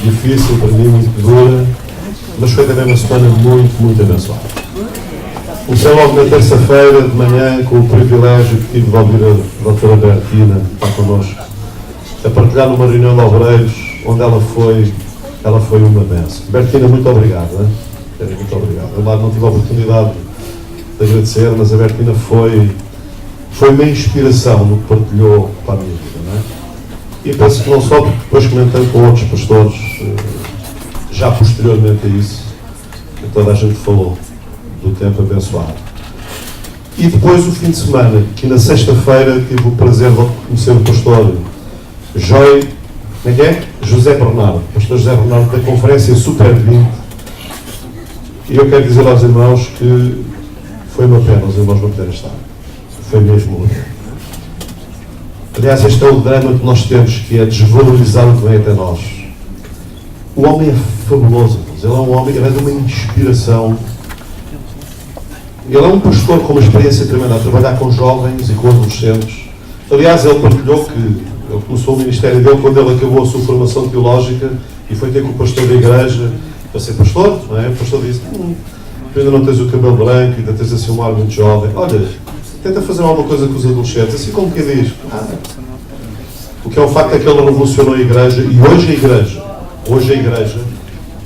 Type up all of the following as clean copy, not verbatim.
difícil para mim, muito dura, mas foi também uma semana muito, muito abençoada. Comecei logo na terça-feira de manhã com o privilégio que tive de ouvir a doutora Bertina, que está connosco, a partilhar numa reunião de obreiros, onde ela foi uma bênção. Bertina, muito obrigado. Muito obrigado. Eu lá não tive a oportunidade de agradecer, mas a Bertina foi uma inspiração no que partilhou para a minha vida, não é? E penso que não só, porque depois comentei com outros pastores, já posteriormente a isso, que toda a gente falou do tempo abençoado. E depois o fim de semana, que na sexta-feira tive o prazer de conhecer o pastor José Bernardo, pastor José Bernardo da conferência Super 20. E eu quero dizer aos irmãos que foi uma pena os irmãos não poderem estar. Foi mesmo uma pena. Aliás, este é o drama que nós temos, que é desvalorizar o que vem até nós. O homem é fabuloso, ele é um homem, ele é de uma inspiração. Ele é um pastor com uma experiência tremenda a trabalhar com jovens e com adolescentes. Aliás, ele partilhou que ele começou o ministério dele quando ele acabou a sua formação teológica e foi ter com o pastor da igreja para ser pastor, não é? O pastor disse, tu ainda não tens o cabelo branco, ainda tens assim um ar muito jovem. Olha, tenta fazer alguma coisa com os adolescentes, assim como quem diz. O que é um facto é que ele revolucionou a igreja e hoje a igreja,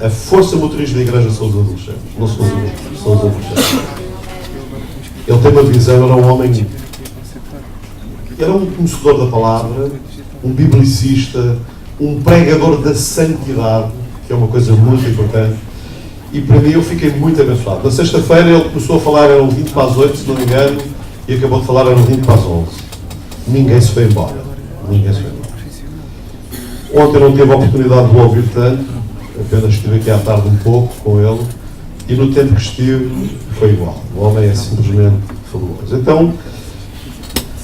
a força motriz da igreja são os adolescentes, não são os adultos, são os adolescentes. Ele tem uma visão, ele era um homem, ele era um conhecedor da palavra, um biblicista, um pregador da santidade, que é uma coisa muito importante, e para mim eu fiquei muito abençoado. Na sexta-feira ele começou a falar, eram 20 para as 8, se não me engano, e acabou de falar, eram 20 para as 11. Ninguém se foi embora. Ontem não tive a oportunidade de o ouvir tanto, apenas estive aqui à tarde um pouco com ele, e no tempo que estive foi igual. O homem é simplesmente fabuloso. Então,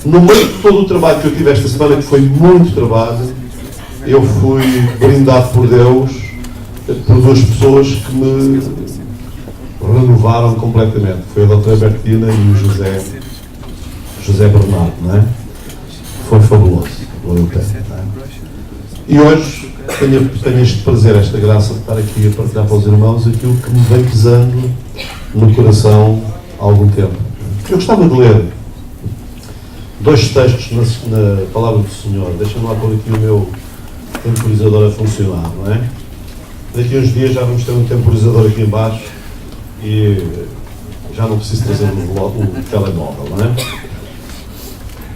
no meio de todo o trabalho que eu tive esta semana, que foi muito trabalho, eu fui brindado por Deus, por duas pessoas que me renovaram completamente. Foi a doutora Bertina e o José Bernardo, não é? Foi fabuloso. E hoje tenho este prazer, esta graça de estar aqui a partilhar para os irmãos aquilo que me vem pesando no coração há algum tempo. Eu gostava de ler dois textos na palavra do Senhor. Deixa-me lá pôr aqui o meu temporizador a funcionar, não é? Daqui a uns dias já vamos ter um temporizador aqui em baixo e já não preciso trazer o telemóvel, não é?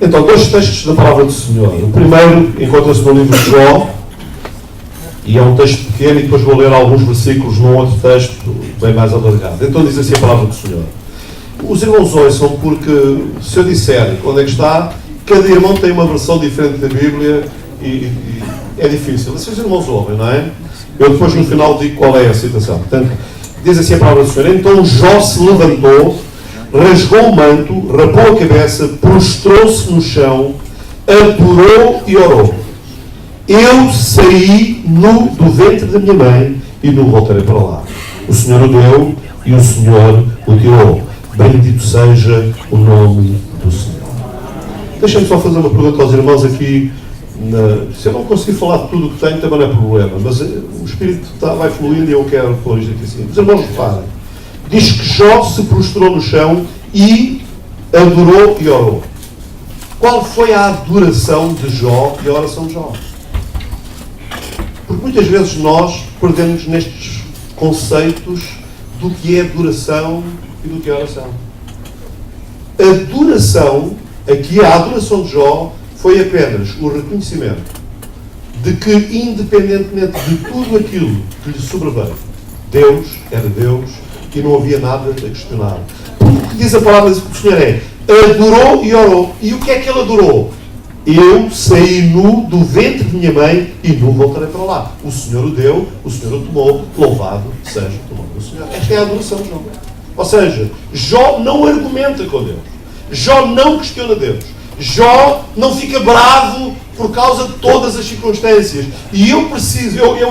Então, dois textos da palavra do Senhor. O primeiro encontra-se no livro de Jó, e é um texto pequeno, e depois vou ler alguns versículos num outro texto bem mais alargado. Então diz assim a palavra do Senhor. Os irmãos ouçam, porque se eu disser onde é que está, cada irmão tem uma versão diferente da Bíblia e é difícil. Se os irmãos ouvem, não é? Eu depois no final digo qual é a citação. Portanto, diz assim a palavra do Senhor. Então Jó se levantou, rasgou o manto, rapou a cabeça, prostrou-se no chão, adorou e orou. Eu saí nu do ventre da minha mãe e não voltarei para lá. O Senhor o deu e o Senhor o tirou. Bendito seja o nome do Senhor. Deixem-me só fazer uma pergunta aos irmãos aqui. Se eu não conseguir falar de tudo o que tenho, também não é problema. Mas o Espírito vai fluindo e eu quero pôr isto aqui assim. Os irmãos reparem. Diz que Jó se prostrou no chão e adorou e orou. Qual foi a adoração de Jó e a oração de Jó? Porque muitas vezes nós perdemos nestes conceitos do que é adoração e do que é oração. Adoração, aqui a adoração de Jó, foi apenas o reconhecimento de que, independentemente de tudo aquilo que lhe sobreveio, Deus era Deus e não havia nada a questionar. Porque o que diz a palavra do Senhor é: adorou e orou. E o que é que ele adorou? Eu saí nu do ventre de minha mãe e não voltarei para lá. O Senhor o deu, o Senhor o tomou, louvado seja o nome do Senhor. Esta é a adoração de Jó. Ou seja, Jó não argumenta com Deus. Jó não questiona Deus. Jó não fica bravo por causa de todas as circunstâncias. E eu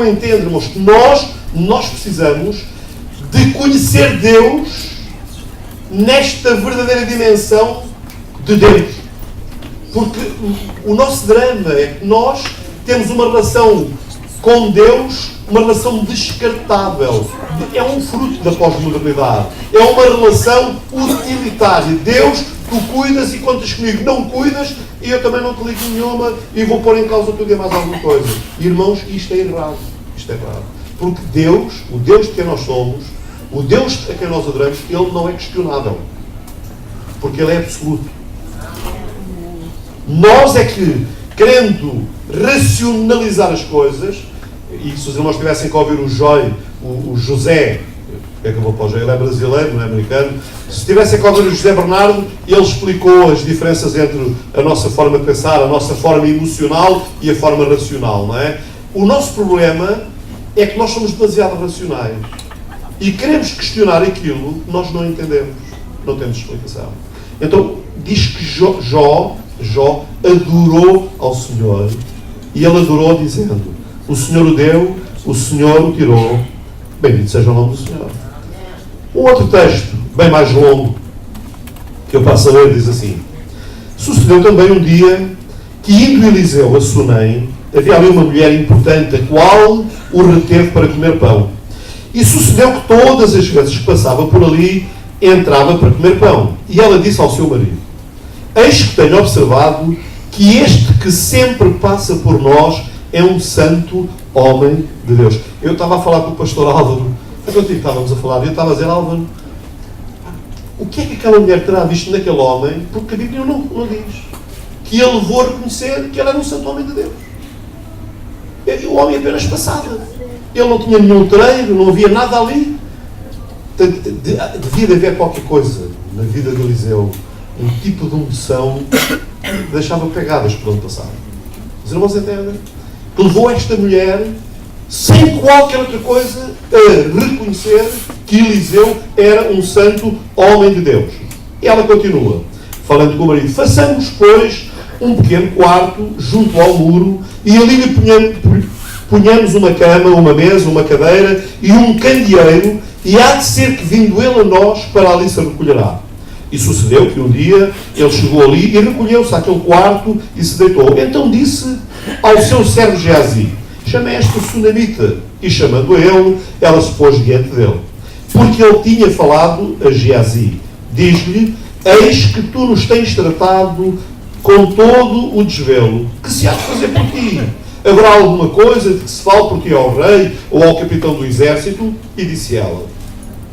entendo, irmãos, que nós precisamos de conhecer Deus nesta verdadeira dimensão de Deus. Porque o nosso drama é que nós temos uma relação com Deus uma relação descartável. É um fruto da pós-modernidade. É uma relação utilitária. Deus, tu cuidas e contas comigo. Não cuidas e eu também não te ligo nenhuma e vou pôr em causa tudo e mais alguma coisa. Irmãos, isto é errado. Isto é errado. Porque Deus, o Deus de quem nós somos, o Deus a quem nós adoramos, Ele não é questionável. Porque Ele é absoluto. Nós é que, querendo racionalizar as coisas, e se os irmãos tivessem que ouvir o José, que acabou para o José, ele é brasileiro, não é americano, se tivessem que ouvir o José Bernardo, ele explicou as diferenças entre a nossa forma de pensar, a nossa forma emocional e a forma racional, não é? O nosso problema é que nós somos demasiado racionais e queremos questionar aquilo que nós não entendemos, não temos explicação. Então, diz que Jó adorou ao Senhor e ele adorou dizendo: o Senhor o deu, o Senhor o tirou, bendito seja o nome do Senhor. Um outro texto, bem mais longo, que eu passo a ler, diz assim: sucedeu também um dia que, indo Eliseu a Sunem, havia ali uma mulher importante, a qual o reteve para comer pão. E sucedeu que todas as vezes que passava por ali, entrava para comer pão. E ela disse ao seu marido: eis que tenho observado que este que sempre passa por nós é um santo homem de Deus. Eu estava a falar com o pastor Álvaro, enquanto estávamos a falar, eu estava a dizer: Álvaro, o que é que aquela mulher terá visto naquele homem? Porque a Bíblia não diz que ele levou a reconhecer que ele era um santo homem de Deus. E o homem apenas passava. Ele não tinha nenhum treino, não havia nada ali. Devia haver qualquer coisa na vida de Eliseu, um tipo de unção que deixava pegadas por onde passava. Os irmãos entendem? Que levou esta mulher, sem qualquer outra coisa, a reconhecer que Eliseu era um santo homem de Deus. E ela continua, falando com o marido: façamos, pois, um pequeno quarto junto ao muro, e ali lhe ponhamos uma cama, uma mesa, uma cadeira e um candeeiro, e há de ser que, vindo ele a nós, para ali se recolherá. E sucedeu que um dia ele chegou ali e recolheu-se àquele quarto e se deitou. Então disse ao seu servo Geazi: chama esta sunamita. E chamando a ele, ela se pôs diante dele. Porque ele tinha falado a Geazi. Diz-lhe: eis que tu nos tens tratado com todo o desvelo. Que se há de fazer por ti? Haverá alguma coisa de que se fale por ti ao rei ou ao capitão do exército? E disse ela: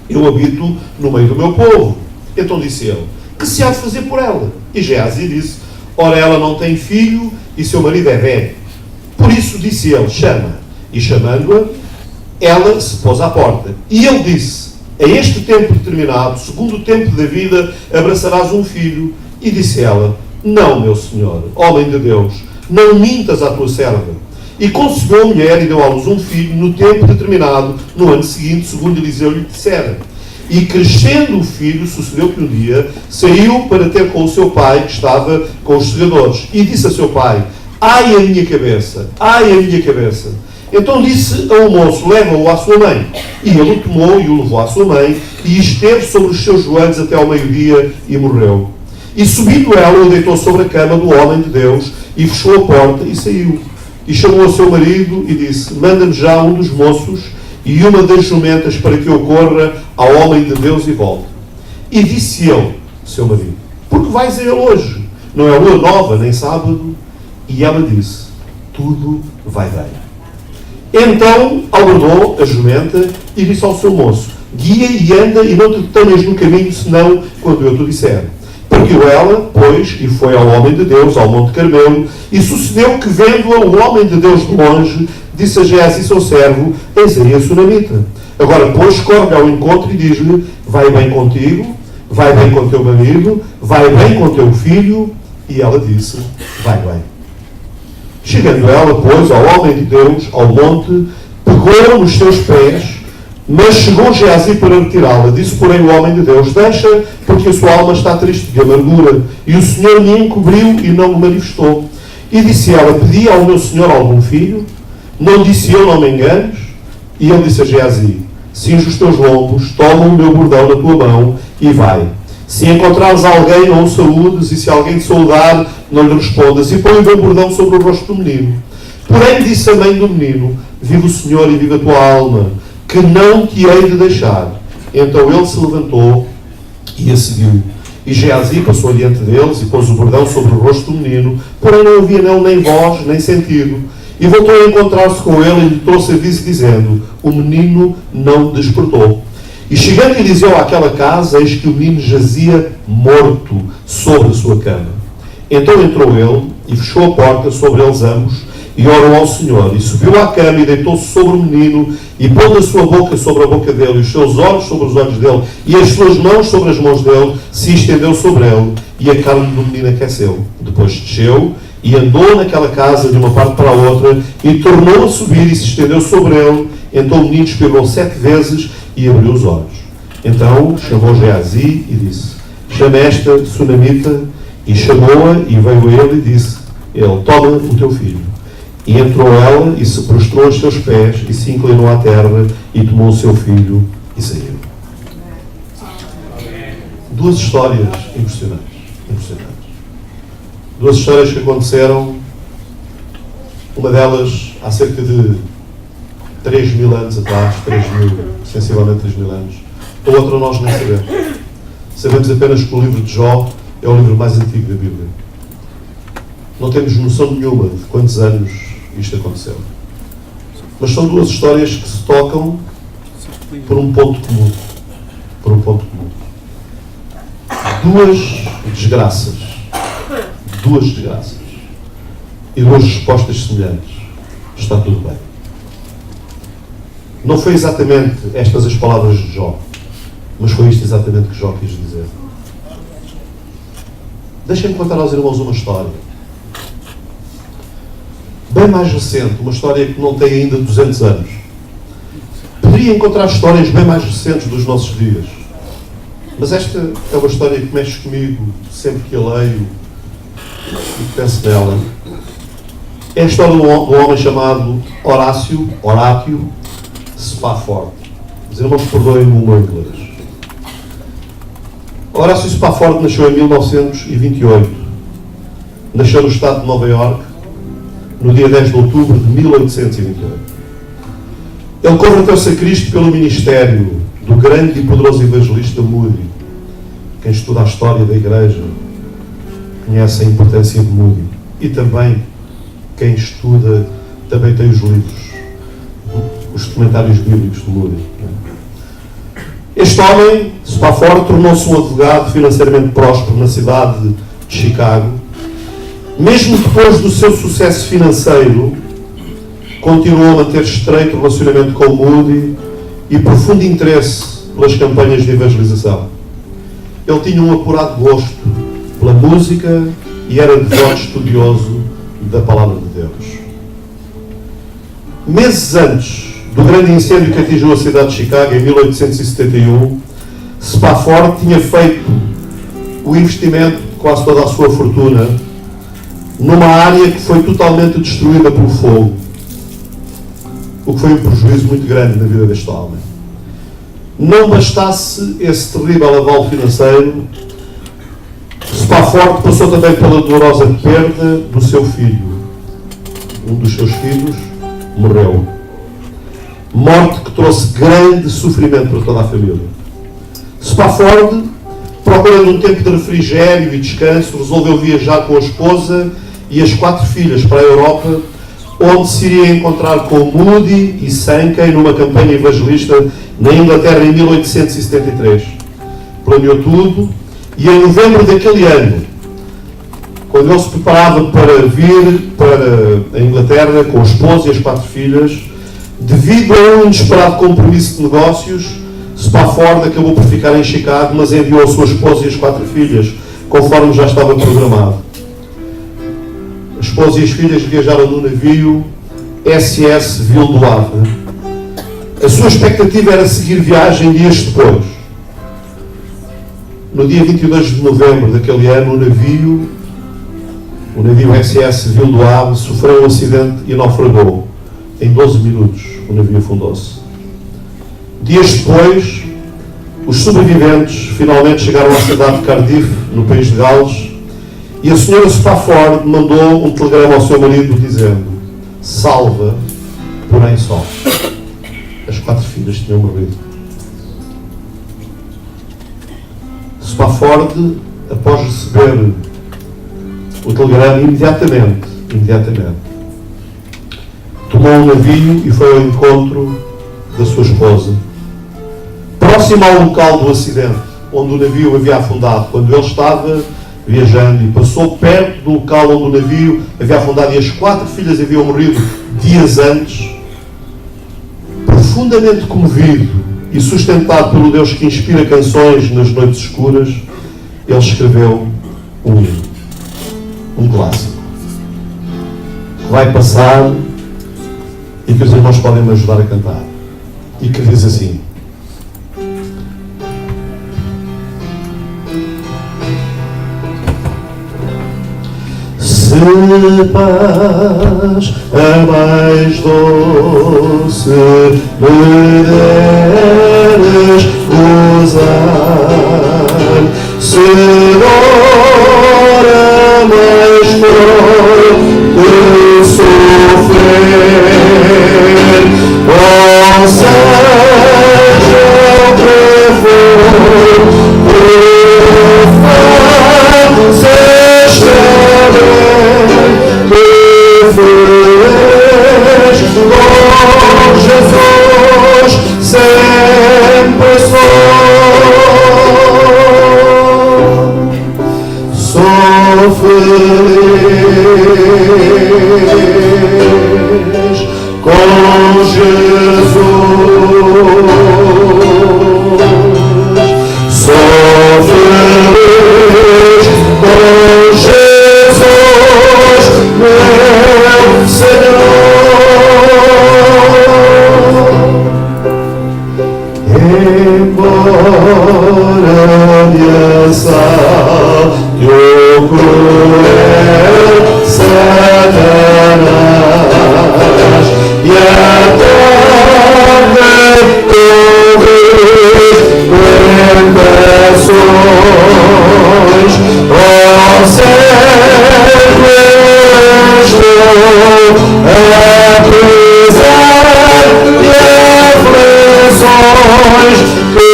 eu habito no meio do meu povo. Então disse ele: que se há de fazer por ela? E Geazi disse: ora, ela não tem filho e seu marido é velho. Por isso disse ele: chama. E chamando-a, ela se pôs à porta. E ele disse: a este tempo determinado, segundo o tempo da vida, abraçarás um filho. E disse ela: não, meu senhor, homem de Deus, não mintas à tua serva. E concebeu a mulher e deu à luz um filho no tempo determinado, no ano seguinte, segundo Eliseu lhe dissera. E crescendo o filho, sucedeu que um dia saiu para ter com o seu pai, que estava com os segadores, e disse a seu pai: ai a minha cabeça, ai a minha cabeça. Então disse ao moço: leva-o à sua mãe. E ele o tomou e o levou à sua mãe, e esteve sobre os seus joelhos até ao meio-dia, e morreu. E subindo ela, o deitou sobre a cama do homem de Deus, e fechou a porta, e saiu. E chamou ao seu marido, e disse: manda-me já um dos moços, e uma das jumentas, para que eu corra ao homem de Deus e volte. E disse ele, seu marido: porque vais a ele hoje? Não é lua nova, nem sábado. E ela disse: tudo vai bem. Então aguardou a jumenta e disse ao seu moço: guia e anda, e não te detenhas no caminho, senão quando eu te disser. Partiu ela, pois, e foi ao homem de Deus, ao Monte Carmelo, e sucedeu que, vendo-a o homem de Deus de longe, disse a Geazi, seu servo: eis aí a sunamita. Agora, pois, corre ao encontro e diz-lhe: vai bem contigo, vai bem com teu marido, vai bem com teu filho. E ela disse: vai bem. Chegando ela, pois, ao homem de Deus, ao monte, pegou nos seus pés, mas chegou Geazi para retirá-la. Disse, porém, o homem de Deus: deixa, porque a sua alma está triste de amargura, e o Senhor me encobriu e não me manifestou. E disse ela: pedi ao meu Senhor algum filho? Não disse eu: não me enganes? E ele disse a Geazi: cinge os teus lombos, toma o meu bordão na tua mão e vai. Se encontrares alguém, não o saúdes, e se alguém te saudar, não lhe respondas, e põe o meu bordão sobre o rosto do menino. Porém disse a mãe do menino: vive o Senhor e vive a tua alma, que não te hei de deixar. Então ele se levantou e a seguiu. E Geazi passou adiante deles e pôs o bordão sobre o rosto do menino, porém não havia nele nem voz, nem sentido. E voltou a encontrar-se com ele e lhe trouxe aviso, dizendo: o menino não despertou. E chegando Eliseu àquela casa, eis que o menino jazia morto sobre a sua cama. Então entrou ele e fechou a porta sobre eles ambos e orou ao Senhor. E subiu à cama e deitou-se sobre o menino e pondo a sua boca sobre a boca dele e os seus olhos sobre os olhos dele e as suas mãos sobre as mãos dele, se estendeu sobre ele e a carne do menino aqueceu. Depois desceu e andou naquela casa de uma parte para a outra e tornou a subir e se estendeu sobre ele. Então o menino espirrou 7 vezes e abriu os olhos. Então chamou Geazi e disse: chama esta sunamita. E chamou-a e veio a ele e disse: ele, toma o teu filho. E entrou ela e se prostrou aos seus pés e se inclinou à terra e tomou o seu filho e saiu. Duas histórias impressionantes. Duas histórias que aconteceram, uma delas há cerca de 3.000 anos atrás, sensivelmente 3.000 anos. A outra nós nem sabemos. Sabemos apenas que o livro de Jó é o livro mais antigo da Bíblia. Não temos noção nenhuma de quantos anos isto aconteceu. Mas são duas histórias que se tocam por um ponto comum. Duas desgraças. E duas respostas semelhantes. Está tudo bem. Não foi exatamente estas as palavras de Jó, mas foi isto exatamente que Jó quis dizer. Deixem-me contar aos irmãos uma história bem mais recente, uma história que não tem ainda 200 anos. Poderia encontrar histórias bem mais recentes dos nossos dias, mas esta é uma história que mexe comigo sempre que a leio e que penso nela. É a história de um homem chamado Horatio Spafford. Os irmãos perdoem-me o meu inglês. Horatio Spafford nasceu em 1928. Nasceu no estado de Nova Iorque, no dia 10 de outubro de 1828. Ele converteu-se a Cristo pelo ministério do grande e poderoso evangelista Moody. Quem estuda a história da Igreja conhece a importância de Moody. E também, quem estuda, também tem os livros, os comentários bíblicos de Moody. Este homem, Spafford, tornou-se um advogado financeiramente próspero na cidade de Chicago. Mesmo depois do seu sucesso financeiro, continuou a manter estreito relacionamento com Moody e profundo interesse pelas campanhas de evangelização. Ele tinha um apurado gosto pela música e era devoto estudioso da Palavra de Deus. Meses antes do grande incêndio que atingiu a cidade de Chicago, em 1871, Spafford tinha feito o investimento de quase toda a sua fortuna numa área que foi totalmente destruída pelo fogo, o que foi um prejuízo muito grande na vida deste homem. Não bastasse esse terrível aval financeiro, Spafford passou também pela dolorosa perda do seu filho. Um dos seus filhos morreu. Morte que trouxe grande sofrimento para toda a família. Spafford, procurando um tempo de refrigério e descanso, resolveu viajar com a esposa e as 4 filhas para a Europa, onde se iria encontrar com Moody e Sankey numa campanha evangelista na Inglaterra em 1873. Planeou tudo e em novembro daquele ano, quando ele se preparava para vir para a Inglaterra com a esposa e as 4 filhas, devido a um inesperado compromisso de negócios, Spafford acabou por ficar em Chicago, mas enviou a sua esposa e as 4 filhas, conforme já estava programado. A esposa e as filhas viajaram no navio SS Ville do Havre. A sua expectativa era seguir viagem dias depois. No dia 22 de novembro daquele ano, o navio SS Ville do Havre sofreu um acidente e naufragou. Em 12 minutos, o navio afundou-se. Dias depois, os sobreviventes finalmente chegaram à cidade de Cardiff, no país de Gales, e a senhora Spafford mandou um telegrama ao seu marido dizendo: salva porém só. As 4 filhas tinham morrido. Spafford, após receber o telegrama, imediatamente, tomou um navio e foi ao encontro da sua esposa. Próximo ao local do acidente, onde o navio havia afundado, quando ele estava viajando e passou perto do local onde o navio havia afundado e as 4 filhas haviam morrido dias antes, profundamente comovido e sustentado pelo Deus que inspira canções nas noites escuras, ele escreveu um hino, um clássico, que vai passar e que os irmãos podem me ajudar a cantar, e que diz assim: se paz a mais doce me deres usar, se dor a mais forte sofrer, ou seja o que for, por fazer com Jesus sempre sou feliz com Jesus, sou feliz com Jesus, meu Senhor. Embora me assalte o cruel Satanás e a terra torres tentações, ó céu estou apesar de aflições, que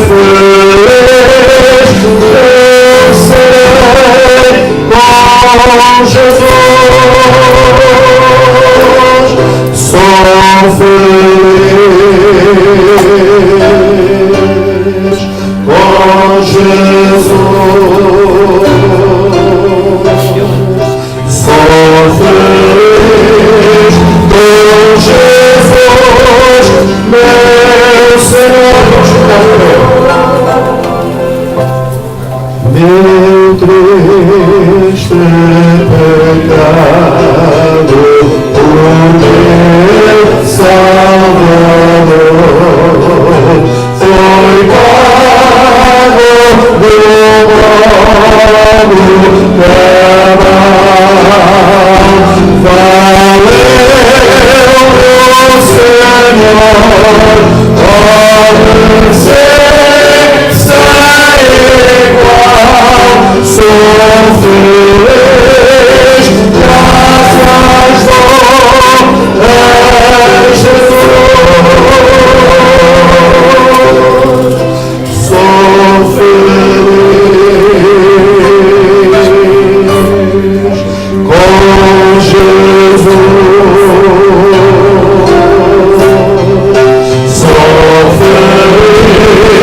feliz eu serei com Jesus, sou feliz com Jesus, sou feliz com Jesus, meu Senhor. Meu triste pecado, o meu Salvador foi pago do modo cabal. Valeu o Senhor, ó presença igual, sou feliz, graças dou a Jesus, sou feliz com Jesus, sou feliz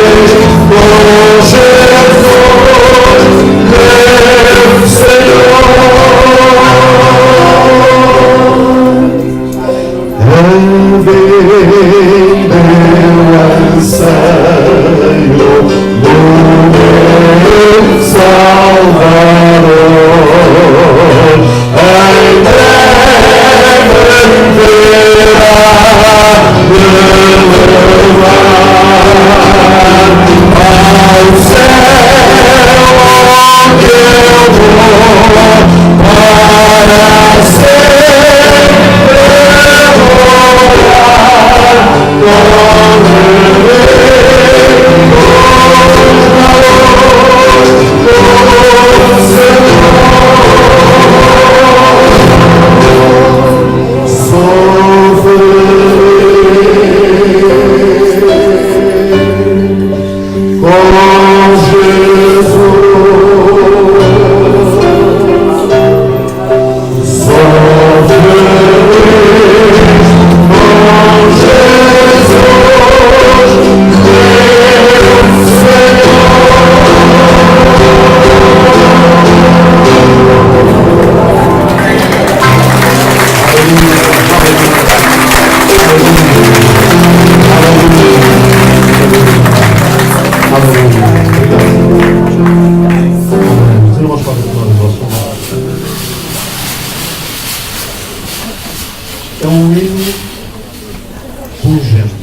pungente.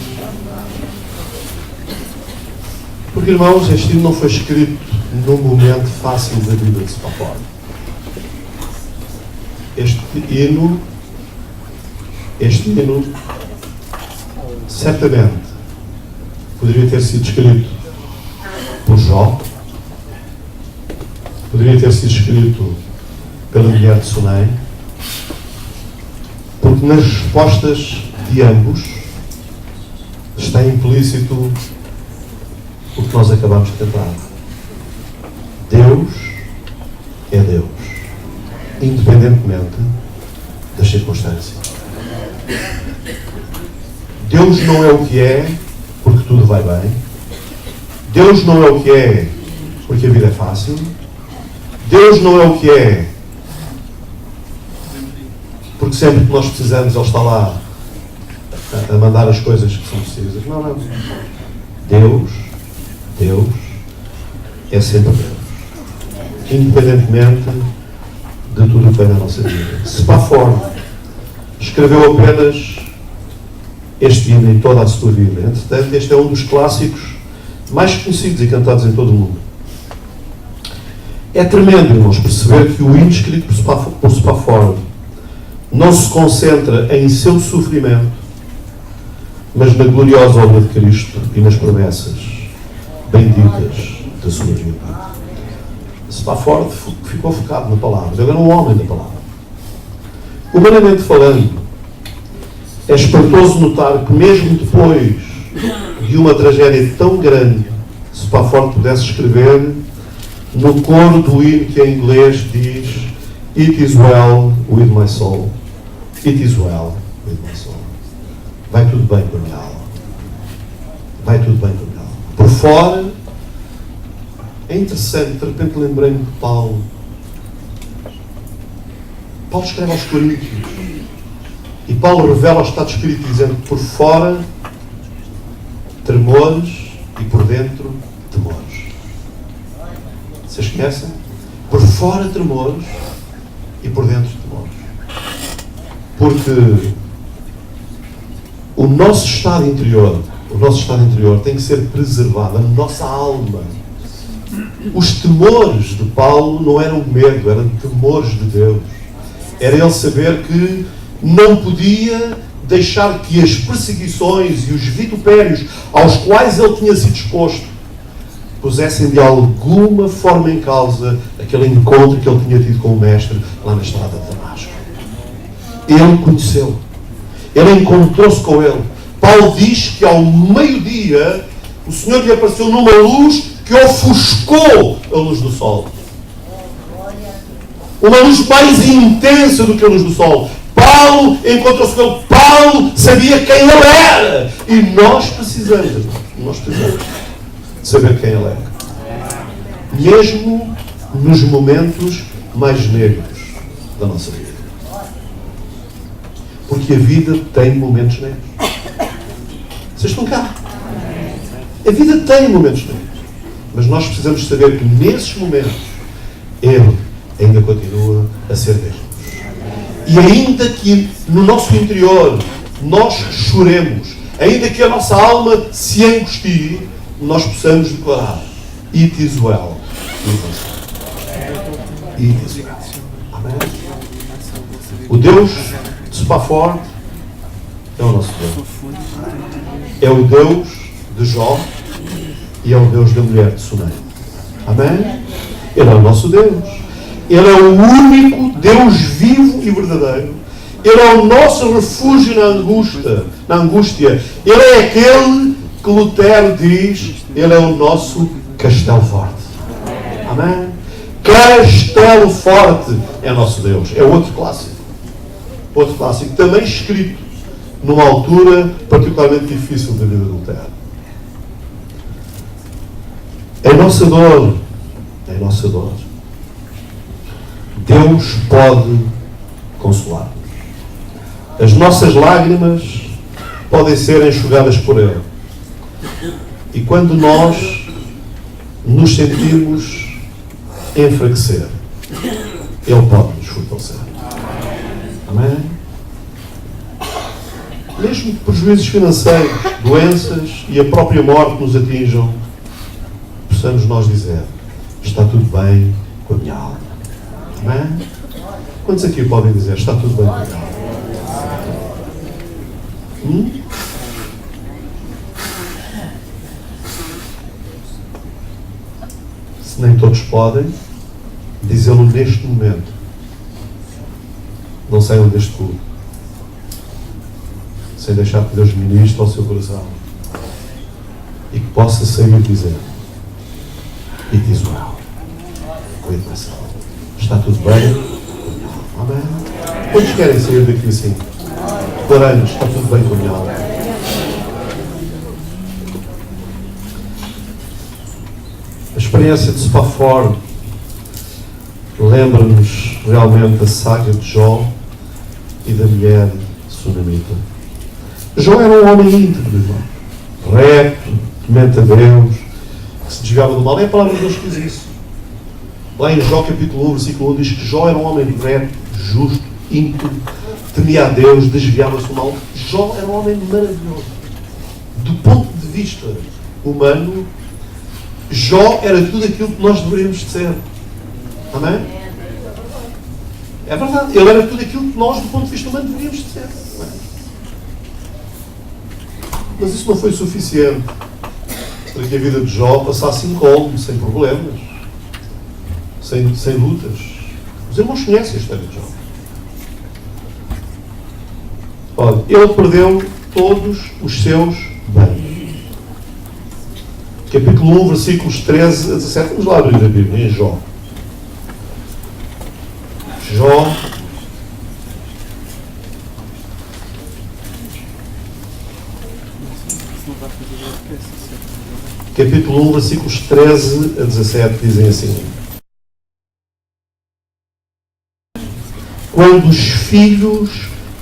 Porque, irmãos, este hino não foi escrito num momento fácil da vida de Spafford. Este hino, certamente, poderia ter sido escrito por Jó, poderia ter sido escrito pela mulher de Sunem, porque nas respostas de ambos está implícito o que nós acabamos de cantar. Deus é Deus, independentemente das circunstâncias. Deus não é o que é porque tudo vai bem. Deus não é o que é porque a vida é fácil. Deus não é o que é porque sempre que nós precisamos Ele está lá a mandar as coisas que são precisas. Não. Deus é sempre Deus, independentemente de tudo o que vem na nossa vida. Spafford escreveu apenas este hino em toda a sua vida. Entretanto, este é um dos clássicos mais conhecidos e cantados em todo o mundo. É tremendo, irmãos, perceber que o hino escrito por Spafford não se concentra em seu sofrimento, mas na gloriosa obra de Cristo e nas promessas benditas da sua vida. Spafford ficou focado na palavra. Ele era um homem da palavra. Humanamente falando, é espantoso notar que mesmo depois de uma tragédia tão grande, Spafford pudesse escrever no coro do hino que em inglês diz It is well with my soul. It is well with my soul. Vai tudo bem com a minha alma. Vai tudo bem com a minha alma. Por fora, é interessante, de repente lembrei-me de Paulo. Paulo escreve aos Coríntios. E Paulo revela o estado escrito dizendo que por fora, tremores e por dentro, temores. Vocês conhecem? Por fora, tremores e por dentro, temores. Porque o nosso estado interior tem que ser preservado, a nossa alma. Os temores de Paulo não eram medo, eram temores de Deus. Era ele saber que não podia deixar que as perseguições e os vitupérios aos quais ele tinha sido exposto pusessem de alguma forma em causa aquele encontro que ele tinha tido com o Mestre lá na estrada de Damasco. Ele conheceu. Ele encontrou-se com ele. Paulo diz que ao meio-dia o Senhor lhe apareceu numa luz que ofuscou a luz do sol. Uma luz mais intensa do que a luz do sol. Paulo encontrou-se com ele. Paulo sabia quem ele era. E nós precisamos de saber quem ele é. Mesmo nos momentos mais negros da nossa vida. Porque a vida tem momentos negros. Vocês estão cá. A vida tem momentos negros. Mas nós precisamos saber que nesses momentos Ele ainda continua a ser Deus. E ainda que no nosso interior nós choremos, ainda que a nossa alma se angustie, nós possamos declarar It is well. It is well. Amém? O Deus de Spafford é o nosso Deus. É o Deus de Jó e é o Deus da mulher de Sunem. Amém? Ele é o nosso Deus. Ele é o único Deus vivo e verdadeiro. Ele é o nosso refúgio na angústia. Ele é aquele que Lutero diz, ele é o nosso castelo forte. Amém? Castelo forte é nosso Deus. É outro clássico. Outro clássico, também escrito numa altura particularmente difícil da vida de Lutero. É nossa dor. É nossa dor. Deus pode consolar-nos. As nossas lágrimas podem ser enxugadas por Ele. E quando nós nos sentimos enfraquecer, Ele pode nos fortalecer. Amém? mesmo que prejuízos financeiros, doenças e a própria morte nos atinjam, possamos nós dizer: está tudo bem com a minha alma. Amém? Quantos aqui podem dizer: está tudo bem com a minha alma? Se nem todos podem, dizê-lo neste momento. Não saiam deste culto sem deixar que Deus ministre ao seu coração e que possa sair dizendo: It is well with my soul. Está tudo bem? Amém? Quantos querem sair daqui assim? Declarando: está tudo bem com a minha alma. A experiência de Spafford lembra-nos realmente a saga de Jó e da mulher sunamita. Jó era um homem íntegro, reto, temente a Deus, que se desviava do mal. É a palavra de Deus que diz isso. Lá em Jó capítulo 1, versículo 1, diz que Jó era um homem reto, justo, íntegro, temia a Deus, desviava-se do mal. Jó era um homem maravilhoso. Do ponto de vista humano, Jó era tudo aquilo que nós deveríamos ser. Amém? É verdade. Ele era tudo aquilo que nós, do ponto de vista humano, deveríamos ser. Mas isso não foi suficiente para que a vida de Jó passasse incólume, sem problemas, sem lutas. Os irmãos conhecem a história de Jó. Olha, ele perdeu todos os seus bens. Capítulo 1, versículos 13 a 17. Vamos lá abrir a Bíblia, em Jó. Jó. Capítulo 1, versículos 13 a 17, dizem assim: Quando os filhos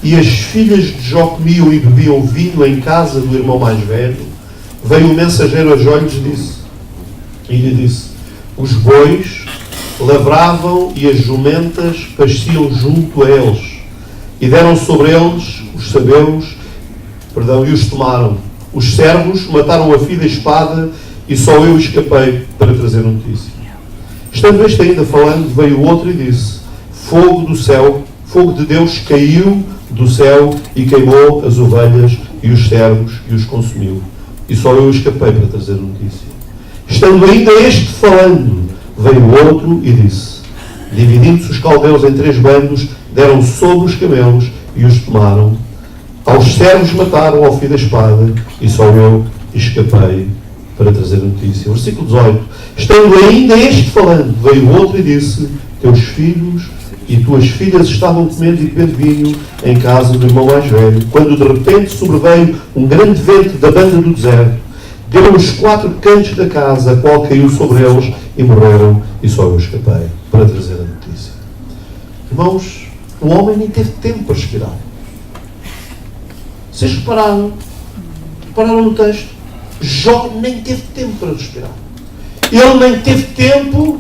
e as filhas de Jó comiam e bebiam vinho em casa do irmão mais velho, veio o mensageiro a Jó e lhe disse: os bois lavravam e as jumentas pasciam junto a eles, e deram sobre eles os sabeus, e os tomaram. Os servos mataram a filha a espada, e só eu escapei para trazer notícia. Estando este ainda falando, veio o outro e disse: fogo do céu, fogo de Deus caiu do céu e queimou as ovelhas e os servos e os consumiu. E só eu escapei para trazer notícia. Estando ainda este falando, veio o outro e disse: dividindo-se os caldeus em 3 bandos, deram sobre os camelos e os tomaram. Aos servos mataram ao fio da espada, e só eu escapei para trazer notícia. Versículo 18. Estando ainda este falando, veio o outro e disse: teus filhos e tuas filhas estavam comendo e bebendo vinho em casa do irmão mais velho, quando de repente sobreveio um grande vento da banda do deserto, deu os 4 cantos da casa, a qual caiu sobre eles, e morreram, e só eu escapei para trazer a notícia. Irmãos, o homem nem teve tempo para respirar. Vocês repararam no texto? Jó nem teve tempo para respirar. Ele nem teve tempo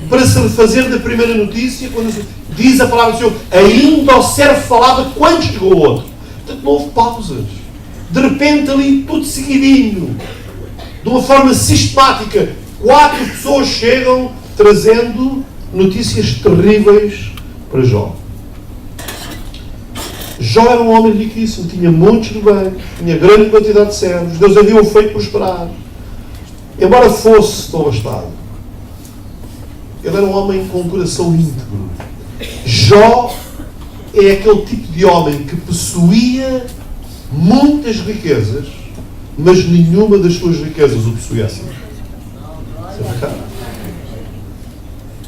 para se refazer da primeira notícia, quando diz a palavra do Senhor: ainda o servo falava quando chegou o outro. Portanto, não houve pausas. De repente, ali, tudo seguidinho, de uma forma sistemática, 4 pessoas chegam trazendo notícias terríveis para Jó. Jó era um homem riquíssimo, tinha muitos rebanhos, tinha grande quantidade de servos, Deus havia o feito prosperar. Embora fosse tão abastado, ele era um homem com um coração íntegro. Jó é aquele tipo de homem que possuía muitas riquezas, mas nenhuma das suas riquezas o possuía assim.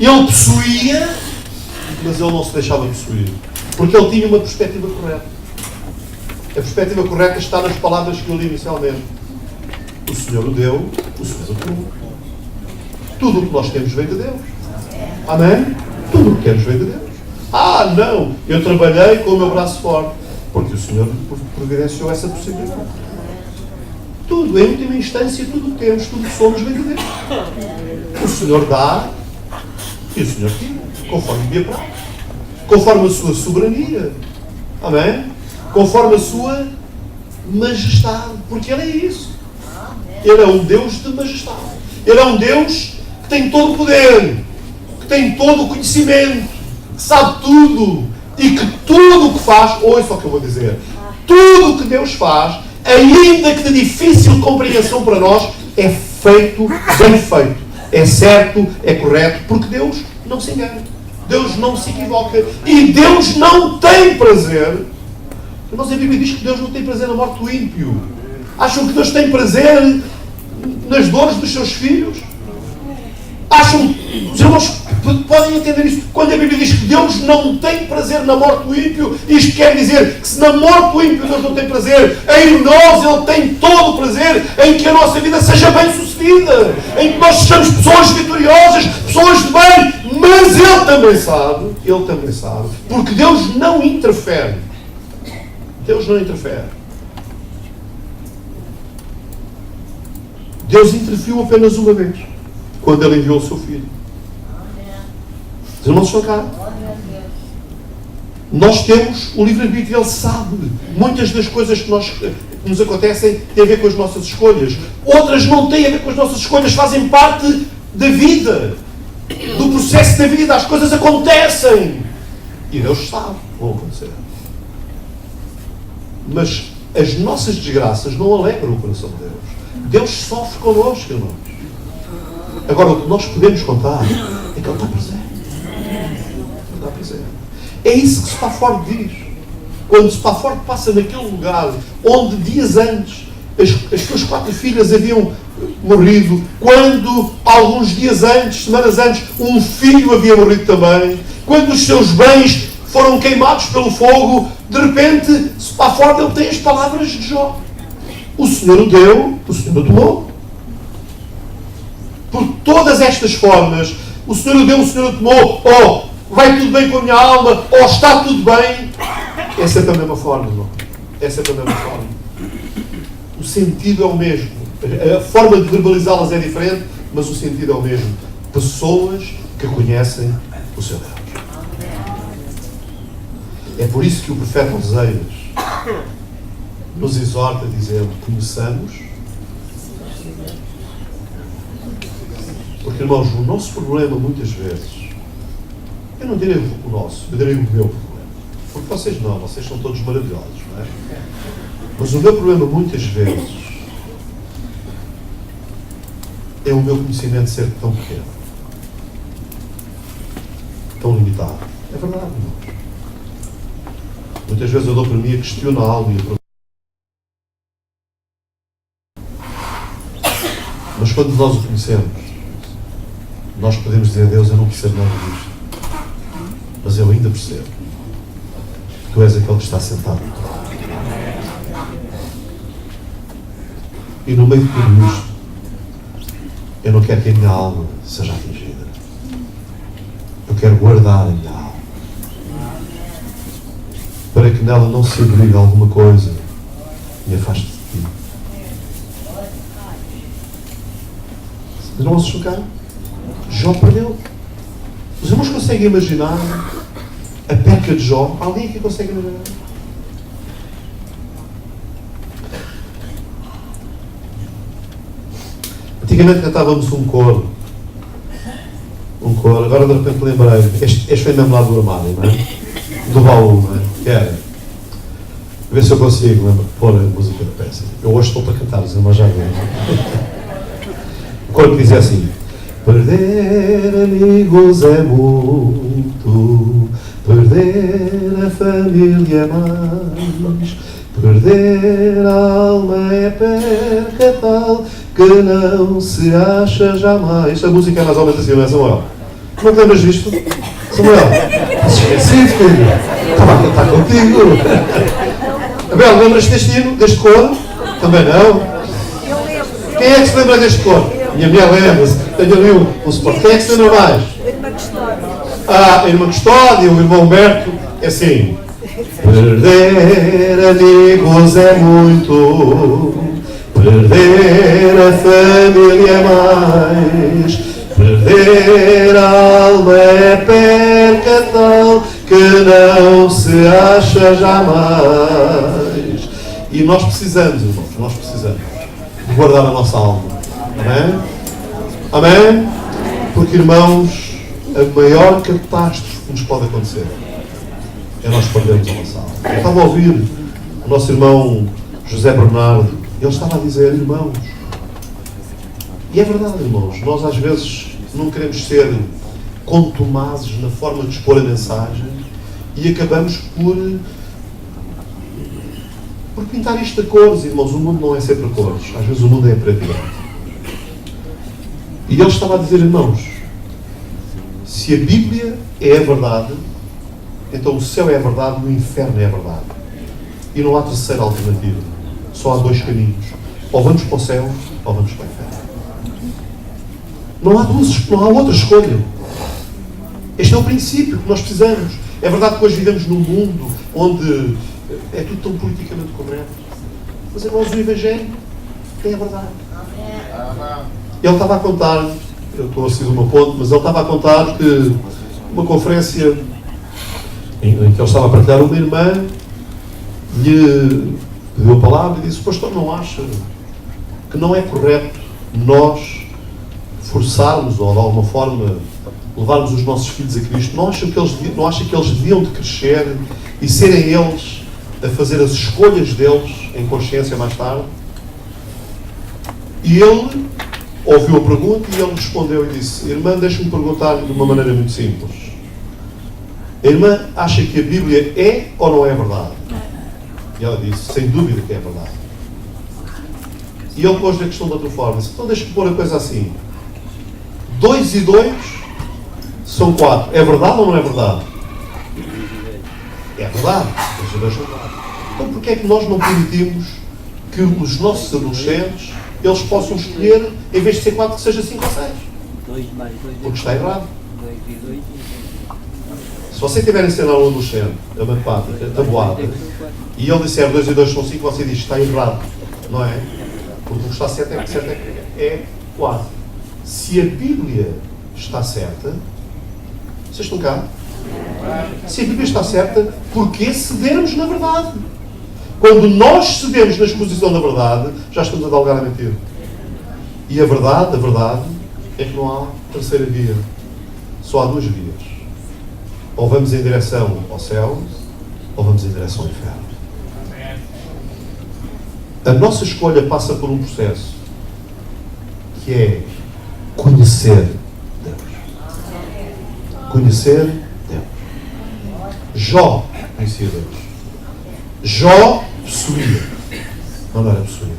Ele possuía, mas ele não se deixava possuir, porque ele tinha uma perspectiva correta. A perspectiva correta está nas palavras que eu li inicialmente: o Senhor o deu, o Senhor o tomou. Tudo o que nós temos vem de Deus. Amém? Tudo o que temos vem de Deus. Ah, não, eu trabalhei com o meu braço forte, porque o Senhor providenciou essa possibilidade. Tudo, em última instância, tudo o que temos, tudo o que somos vem de Deus. O Senhor dá e o Senhor tira, conforme lhe apraz, conforme a sua soberania. Amém? Conforme a sua majestade, porque Ele é isso. Ele é um Deus de majestade. Ele é um Deus que tem todo o poder, que tem todo o conhecimento, que sabe tudo e que tudo o que faz, ouça o que eu vou dizer, tudo o que Deus faz, ainda que de difícil compreensão para nós, é feito, bem feito, é certo, é correto, porque Deus não se engana, Deus não se equivoca e Deus não tem prazer. Irmãos, a Bíblia diz que Deus não tem prazer na morte do ímpio. Acham que Deus tem prazer nas dores dos seus filhos? Acham, os irmãos podem entender isso? Quando a Bíblia diz que Deus não tem prazer na morte do ímpio, isto quer dizer que se na morte do ímpio Deus não tem prazer, em nós Ele tem todo o prazer em que a nossa vida seja bem sucedida, em que nós sejamos pessoas vitoriosas, pessoas de bem, mas Ele também sabe, porque Deus não interfere. Deus não interfere. Deus interviu apenas uma vez, quando Ele enviou o seu Filho. Os irmãos estão cá. Nós temos o livre-arbítrio, Ele sabe. Muitas das coisas que nos acontecem têm a ver com as nossas escolhas. Outras não têm a ver com as nossas escolhas, fazem parte da vida, do processo da vida. As coisas acontecem. E Deus sabe que vão acontecer. Mas as nossas desgraças não alegram o coração de Deus. Deus sofre connosco, irmãos. Agora, o que nós podemos contar é que Ele está presente. Ele está presente. É isso que Spafford diz. Quando Spafford passa naquele lugar onde dias antes as suas 4 filhas haviam morrido, quando alguns dias antes, semanas antes, um filho havia morrido também, quando os seus bens foram queimados pelo fogo, de repente, Spafford, ele tem as palavras de Jó. O Senhor o deu, o Senhor o tomou. Por todas estas formas, o Senhor o deu, o Senhor o tomou, ou vai tudo bem com a minha alma, ou está tudo bem. É sempre a mesma forma, irmão. É sempre a mesma forma. O sentido é o mesmo. A forma de verbalizá-las é diferente, mas o sentido é o mesmo. Pessoas que conhecem o seu Deus. É por isso que o profeta Oseias nos exorta dizendo: conheçamos. Porque, irmãos, o nosso problema muitas vezes, eu não direi o nosso, eu direi o meu problema. Porque vocês não, vocês são todos maravilhosos, não é? Mas o meu problema muitas vezes é o meu conhecimento ser tão pequeno, tão limitado. É verdade, irmãos. Muitas vezes eu dou para mim e questiono algo e eu... Mas quando nós o conhecemos, nós podemos dizer a Deus: eu não percebo nada disto, mas eu ainda percebo. Tu és aquele que está sentado no trono. E no meio de tudo isto, eu não quero que a minha alma seja atingida. Eu quero guardar a minha alma, para que nela não se abrigue alguma coisa e me afaste de ti. Mas não vão se chocar? Jó perdeu. Os irmãos conseguem imaginar a perca de Jó? Alguém aqui consegue imaginar? Antigamente cantávamos um coro. Agora de repente lembrei. Este foi mesmo lá do armário, não é? Do baú, não é? Que era. Ver se eu consigo pôr a música da peça. Eu hoje estou para cantar, os irmãos já veem. O coro que dizia assim: perder amigos é muito, perder a família mais, perder a alma é perca tal que não se acha jamais. A música é mais ou menos assim, não é, Samuel? Não te lembras disto? Samuel, estás esquecido, filho? Estava a cantar contigo. Abel, lembras-te deste hino, deste coro? Também não? Quem é que se lembra deste coro? Minha mulher lembra-se. Tenho ali um suporte. Quem é que se lembra mais? A irmã Custódia. A irmã Custódia, o irmão Humberto. É assim: perder amigos é muito, perder a família mais, perder a alma é perca tal que não se acha jamais. E nós precisamos, irmãos, nós precisamos de guardar a nossa alma. Amém? Amém? Porque, irmãos, a maior catástrofe que nos pode acontecer é nós perdermos a nossa alma. Eu estava a ouvir o nosso irmão José Bernardo, ele estava a dizer, irmãos, e é verdade, irmãos, nós às vezes não queremos ser contumazes na forma de expor a mensagem e acabamos por pintar isto a cores, irmãos. O mundo não é sempre a cores, às vezes o mundo é preto e branco. E ele estava a dizer, irmãos, se a Bíblia é a verdade, então o céu é a verdade e o inferno é a verdade. E não há terceira alternativa. Só há dois caminhos. Ou vamos para o céu, ou vamos para o inferno. Não há outra escolha. Este é o princípio que nós precisamos. É verdade que hoje vivemos num mundo onde é tudo tão politicamente correto. Mas, irmãos, o Evangelho tem a verdade. Ele estava a contar, eu estou a seguir o meu ponto, mas ele estava a contar que uma conferência em que ele estava a partilhar, uma irmã lhe pediu a palavra e disse, pastor, não acha que não é correto nós forçarmos ou de alguma forma levarmos os nossos filhos a Cristo? Não acha que eles deviam de crescer e serem eles a fazer as escolhas deles em consciência mais tarde? E ele ouviu a pergunta e ele respondeu e disse, irmã, deixe-me perguntar de uma maneira muito simples. A irmã acha que a Bíblia é ou não é verdade? E ela disse, sem dúvida que é verdade. E ele pôs a questão de outra forma. Disse, então deixa-me pôr a coisa assim. 2 e 2 são 4. É verdade ou não é verdade? É verdade. 2 e 2 são 4. Então porquê é que nós não permitimos que os nossos adolescentes eles possam escolher, em vez de ser 4, que seja 5 ou 6? Porque está errado. Se você tiver a ensinar um adolescente a matemática, a tabuada, e ele disser 2 e 2 são 5, você diz está errado. Não é? Porque o que está certo é 4. Se a Bíblia está certa, vocês estão cá? Se a Bíblia está certa, porquê cedermos na verdade? Quando nós cedemos na exposição da verdade, já estamos a dialogar a mentira. E a verdade é que não há terceira via. Só há 2 vias. Ou vamos em direção ao céu, ou vamos em direção ao inferno. A nossa escolha passa por um processo que é conhecer Deus. Conhecer Deus. Jó conhecia Deus. Jó possuía. Não era possuído.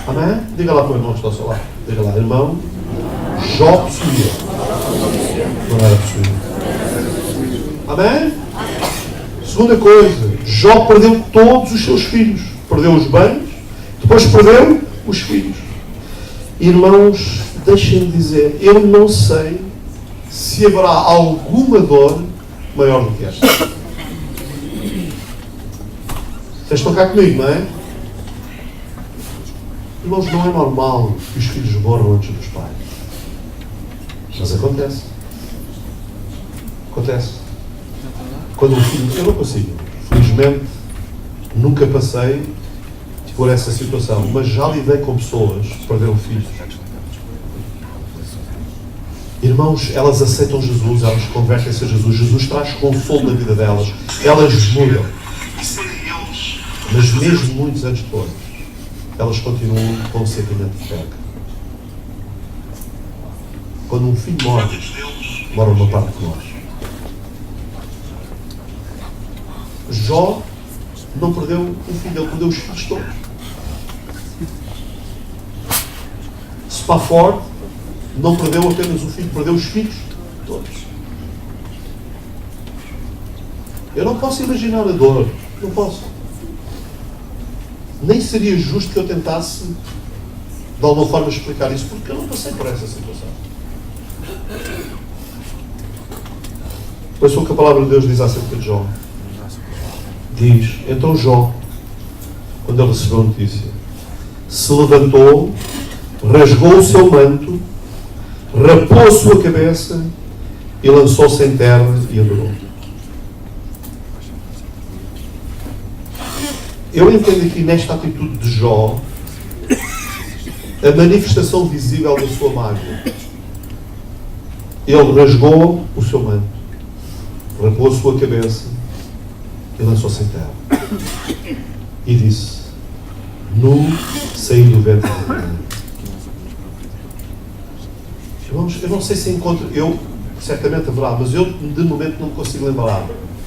Amém? Diga lá para o irmão que está ao seu lado. Diga lá, irmão. Jó possuía. Não era possuído. Amém? Segunda coisa. Jó perdeu todos os seus filhos. Perdeu os bens. Depois perdeu os filhos. Irmãos, deixem-me dizer, eu não sei se haverá alguma dor maior do que esta. Vocês estão cá comigo, não é? Irmãos, não é normal que os filhos morram antes dos pais. Mas acontece. Acontece. Quando um filho... Eu não consigo. Felizmente, nunca passei por essa situação. Mas já lidei com pessoas que perderam filhos. Irmãos, elas aceitam Jesus, elas convertem-se a Jesus. Jesus traz consolo na vida delas. Elas mudam. Mas mesmo muitos anos depois, elas continuam com um sentimento de perca. Quando um filho morre, mora uma parte de nós. Jó não perdeu um filho, ele perdeu os filhos todos. Spafford não perdeu apenas o filho, perdeu os filhos todos. Eu não posso imaginar a dor. Não posso. Nem seria justo que eu tentasse de alguma forma explicar isso, porque eu não passei por essa situação. Pois o que a palavra de Deus diz acerca de Jó. Diz, então Jó, quando ele recebeu a notícia, se levantou, rasgou o seu manto, rapou a sua cabeça e lançou-se em terra e adorou. Eu entendo aqui nesta atitude de Jó a manifestação visível da sua mágoa. Ele rasgou o seu manto, rapou a sua cabeça e lançou-se em terra. E disse: nu saí do ventre da minha mãe. Irmãos, eu não sei se encontro, certamente haverá, mas eu de momento não me consigo lembrar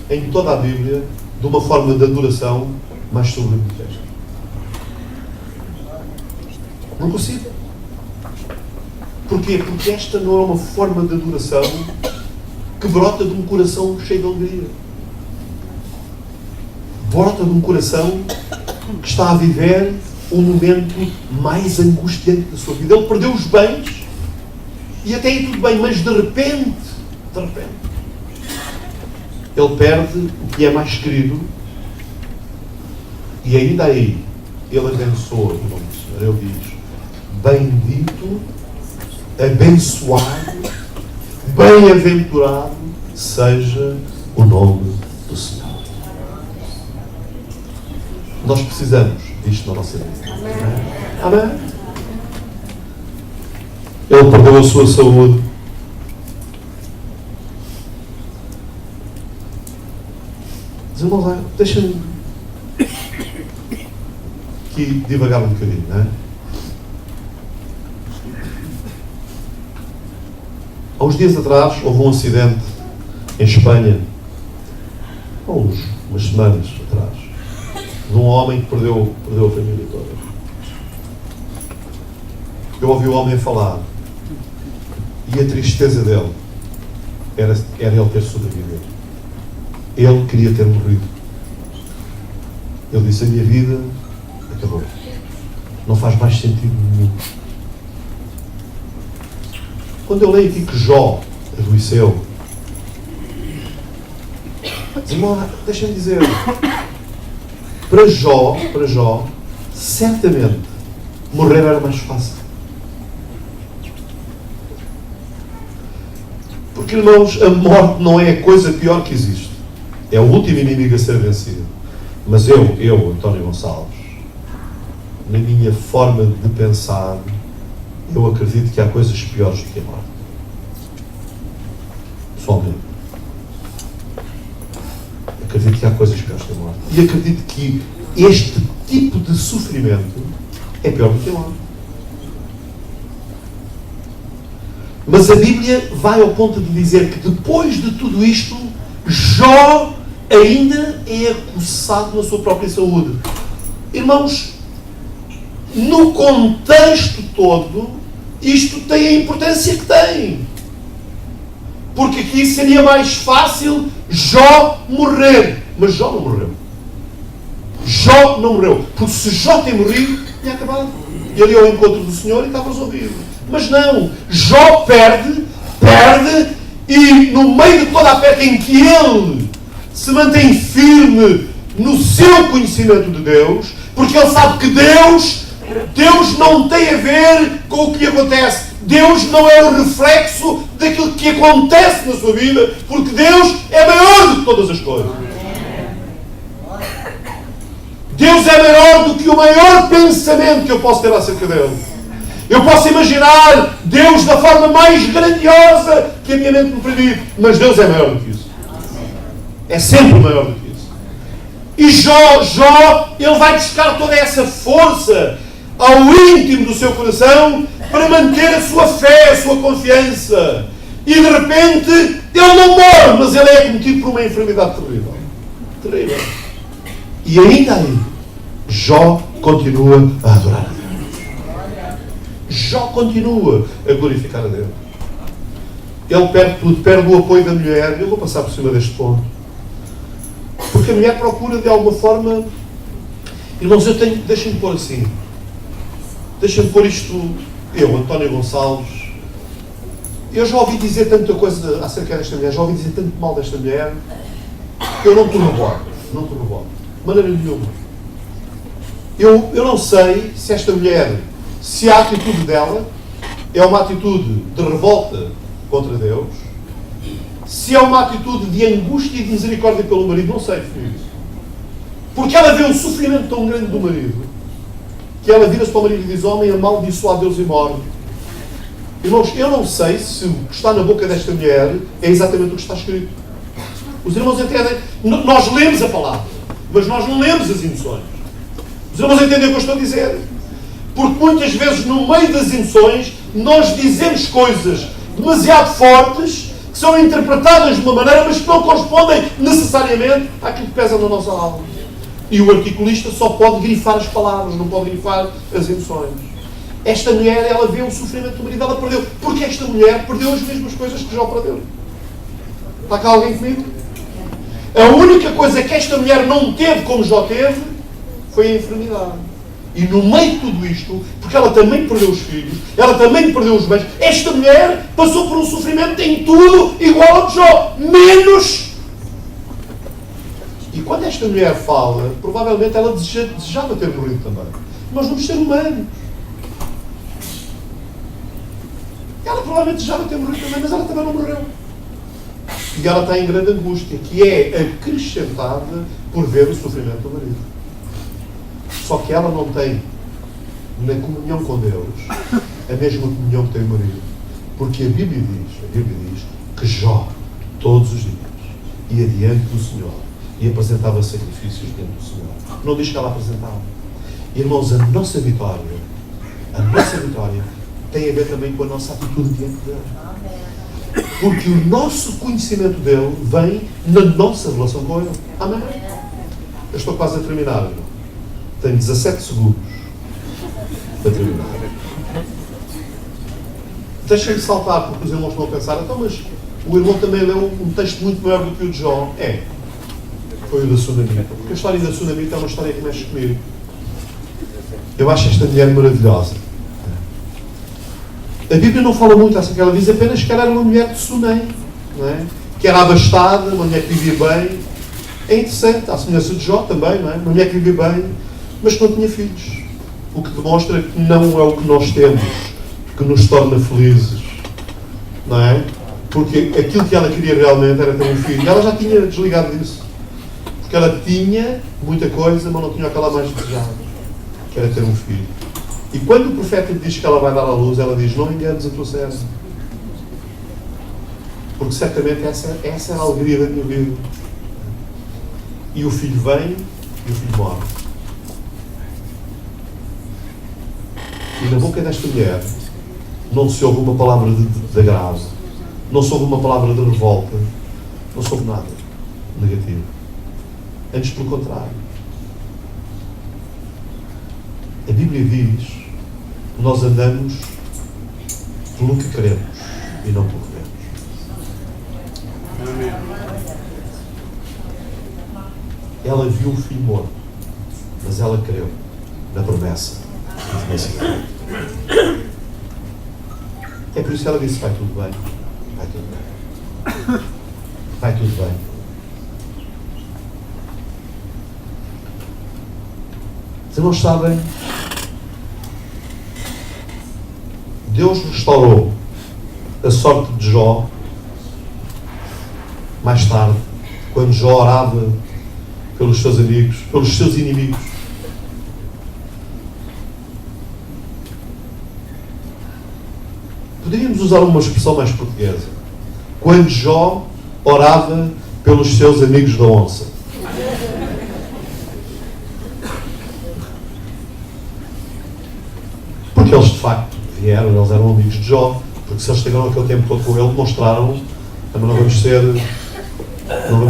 em toda a Bíblia de uma forma de adoração mais sublime que esta. Não consigo. Porquê? Porque esta não é uma forma de adoração que brota de um coração cheio de alegria. Brota de um coração que está a viver o momento mais angustiante da sua vida. Ele perdeu os bens e até aí tudo bem, mas de repente, ele perde o que é mais querido e ainda aí ele abençoa o nome do Senhor. Ele diz: bendito, abençoado, bem-aventurado seja o nome do Senhor. Nós precisamos disto na nossa vida. Amém? Ele perdeu a sua saúde. Mas, irmãos, deixa-me aqui divagar um bocadinho, não é? Há uns dias atrás houve um acidente em Espanha, há umas semanas atrás, de um homem que perdeu a família toda. Eu ouvi o homem falar e a tristeza dele era ele ter sobrevivido. Ele queria ter morrido. Ele disse: a minha vida acabou. Não faz mais sentido nenhum. Quando eu leio aqui que Jó adoeceu, deixa-me dizer, para Jó, certamente, morrer era mais fácil. Porque, irmãos, a morte não é a coisa pior que existe. É o último inimigo a ser vencido. Mas eu, António Gonçalves, na minha forma de pensar, eu acredito que há coisas piores do que a morte. Pessoalmente. Acredito que há coisas piores do que a morte. E acredito que este tipo de sofrimento é pior do que a morte. Mas a Bíblia vai ao ponto de dizer que depois de tudo isto, Jó ainda é acossado na sua própria saúde. Irmãos, no contexto todo, isto tem a importância que tem. Porque aqui seria mais fácil Jó morrer. Mas Jó não morreu. Jó não morreu. Porque se Jó tem morrido, tinha acabado. Ele ia ao encontro do Senhor e estava resolvido. Mas não. Jó perde, e no meio de toda a perda em que ele se mantém firme no seu conhecimento de Deus, porque ele sabe que Deus não tem a ver com o que lhe acontece. Deus não é o reflexo daquilo que acontece na sua vida, porque Deus é maior do que todas as coisas. Deus é maior do que o maior pensamento que eu posso ter acerca dele. Eu posso imaginar Deus da forma mais grandiosa que a minha mente me permite, mas Deus é maior do que isso. É sempre maior do que isso. E Jó, ele vai buscar toda essa força ao íntimo do seu coração para manter a sua fé, a sua confiança. E de repente, ele não morre, mas ele é acometido por uma enfermidade terrível. Terrível. E ainda aí, Jó continua a adorar a Deus. Jó continua a glorificar a Deus. Ele perde tudo, perde o apoio da mulher. Eu vou passar por cima deste ponto. Porque a mulher procura de alguma forma... Irmãos, deixem-me pôr assim. Deixem-me pôr isto... Eu, António Gonçalves, eu já ouvi dizer tanta coisa acerca desta mulher, já ouvi dizer tanto mal desta mulher, que eu não corroboro. Não corroboro. De maneira nenhuma. Eu não sei se esta mulher, se a atitude dela é uma atitude de revolta contra Deus, se é uma atitude de angústia e de misericórdia pelo marido, não sei definir isso. Porque ela vê um sofrimento tão grande do marido, que ela vira-se para o marido e diz: homem, amaldiçoa a Deus e morre. Irmãos, eu não sei se o que está na boca desta mulher é exatamente o que está escrito. Os irmãos entendem? Nós lemos a palavra, mas nós não lemos as emoções. Os irmãos entendem o que eu estou a dizer? Porque muitas vezes, no meio das emoções, nós dizemos coisas demasiado fortes, que são interpretadas de uma maneira, mas que não correspondem necessariamente àquilo que pesa na nossa alma. E o articulista só pode grifar as palavras, não pode grifar as emoções. Esta mulher, ela vê o sofrimento do marido, ela perdeu. Porque esta mulher perdeu as mesmas coisas que Jó perdeu. Está cá alguém comigo? A única coisa que esta mulher não teve como Jó teve foi a enfermidade. E no meio de tudo isto, porque ela também perdeu os filhos, ela também perdeu os bens, esta mulher passou por um sofrimento em tudo igual ao de Jó, menos. E quando esta mulher fala, provavelmente ela desejava ter morrido também. Nós vamos ser humanos. Ela provavelmente desejava ter morrido também, mas ela também não morreu. E ela está em grande angústia, que é acrescentada por ver o sofrimento do marido. Só que ela não tem, na comunhão com Deus, a mesma comunhão que tem o marido. Porque a Bíblia diz que Jó, todos os dias, ia diante do Senhor e apresentava sacrifícios diante do Senhor. Não diz que ela apresentava. Irmãos, a nossa vitória tem a ver também com a nossa atitude diante dele. Porque o nosso conhecimento dele vem na nossa relação com ele. Amém? Eu estou quase a terminar, irmão. Tenho 17 segundos para terminar. Deixem-me saltar, porque os irmãos estão a pensar, então, mas o irmão também leu um texto muito maior do que o de Jó. Foi o da Sunamita. Porque a história da Sunamita é uma história que mexe comigo. Eu acho esta mulher maravilhosa. A Bíblia não fala muito assim, que ela diz apenas que ela era uma mulher de Sunem, não é? Que era abastada, uma mulher que vivia bem. É interessante, à semelhança de Jó também, não é? Uma mulher que vivia bem, mas que não tinha filhos. O que demonstra que não é o que nós temos que nos torna felizes, não é? Porque aquilo que ela queria realmente era ter um filho. E ela já tinha desligado disso. Porque ela tinha muita coisa, mas não tinha aquela mais desejada, que era ter um filho. E quando o profeta lhe diz que ela vai dar à luz, ela diz: não enganes a tua serva. Porque certamente essa é a alegria da minha vida. E o filho vem e o filho morre. E na boca desta mulher não se ouve uma palavra de agravo, não se ouve uma palavra de revolta, não se ouve nada negativo. Antes, pelo contrário. A Bíblia diz que nós andamos pelo que queremos e não pelo que vemos. Amém. Ela viu o filho morto, mas ela creu na promessa que tinha sido feita. É por isso que ela disse: vai tudo bem, vai tudo bem, vai tudo bem. Os irmãos sabem, Deus restaurou a sorte de Jó mais tarde, quando Jó orava pelos seus amigos, pelos seus inimigos. Poderíamos usar uma expressão mais portuguesa. Quando Jó orava pelos seus amigos da onça. Porque eles de facto vieram, eles eram amigos de Jó, porque se eles estiveram aquele tempo todo com ele, demonstraram, também não vamos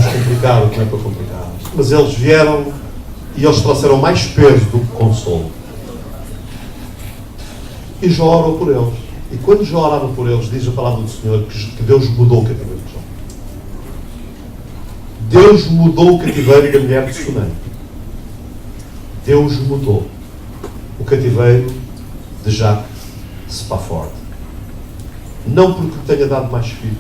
complicar, o que não é para complicar. Mas eles vieram e eles trouxeram mais peso do que consolo. E Jó orou por eles. E quando Jó orava por eles, diz a palavra do Senhor que Deus mudou o cativeiro de Jó. Deus mudou o cativeiro da mulher de Sunem. Deus mudou o cativeiro de Jacques Spafford. Não porque lhe tenha dado mais filhos,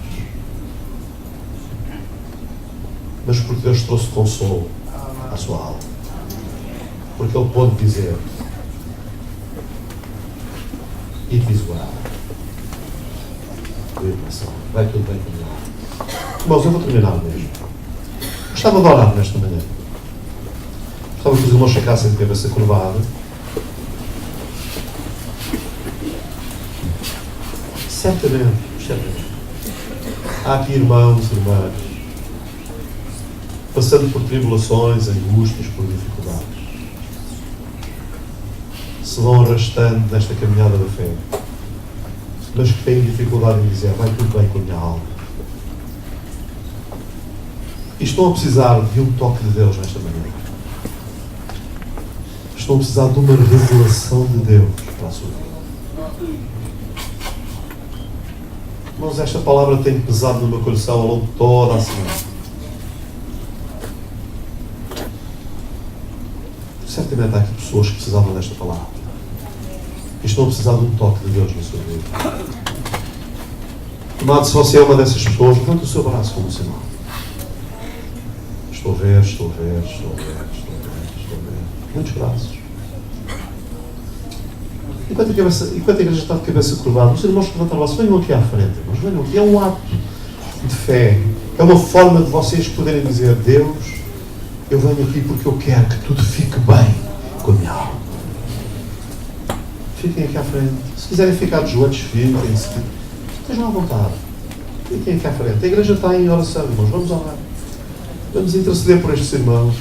mas porque Deus trouxe consolo à sua alma. Porque Ele pôde dizer: it is well. Vai tudo bem comigo. Irmãos, eu vou terminar mesmo. Gostava de orar nesta manhã. Gostava que os irmãos ficassem de cabeça curvada. Certamente. Há aqui irmãos e irmãs passando por tribulações, angústias, por dificuldades. Se vão arrastando nesta caminhada da fé, mas que têm dificuldade em dizer: vai tudo bem com a minha alma. E estão a precisar de um toque de Deus nesta manhã. Estão a precisar de uma revelação de Deus para a sua vida. Irmãos, esta palavra tem pesado no meu coração ao longo de toda a semana. Certamente há aqui pessoas que precisavam desta palavra. E estão a precisar de um toque de Deus na sua vida. Amado, se você é uma dessas pessoas, levante o seu braço como sinal. Estou a ver. Muitos braços. Enquanto a igreja está de cabeça curvada, os irmãos que levantaram o braço, venham aqui à frente, irmãos, venham aqui. É um ato de fé. É uma forma de vocês poderem dizer: Deus, eu venho aqui porque eu quero que tudo fique bem com a minha alma. Fiquem aqui à frente. Se quiserem ficar de joelhos, fiquem-se. Estejam à vontade. Fiquem aqui à frente. A igreja está em oração, irmãos. Vamos orar. Vamos interceder por estes irmãos.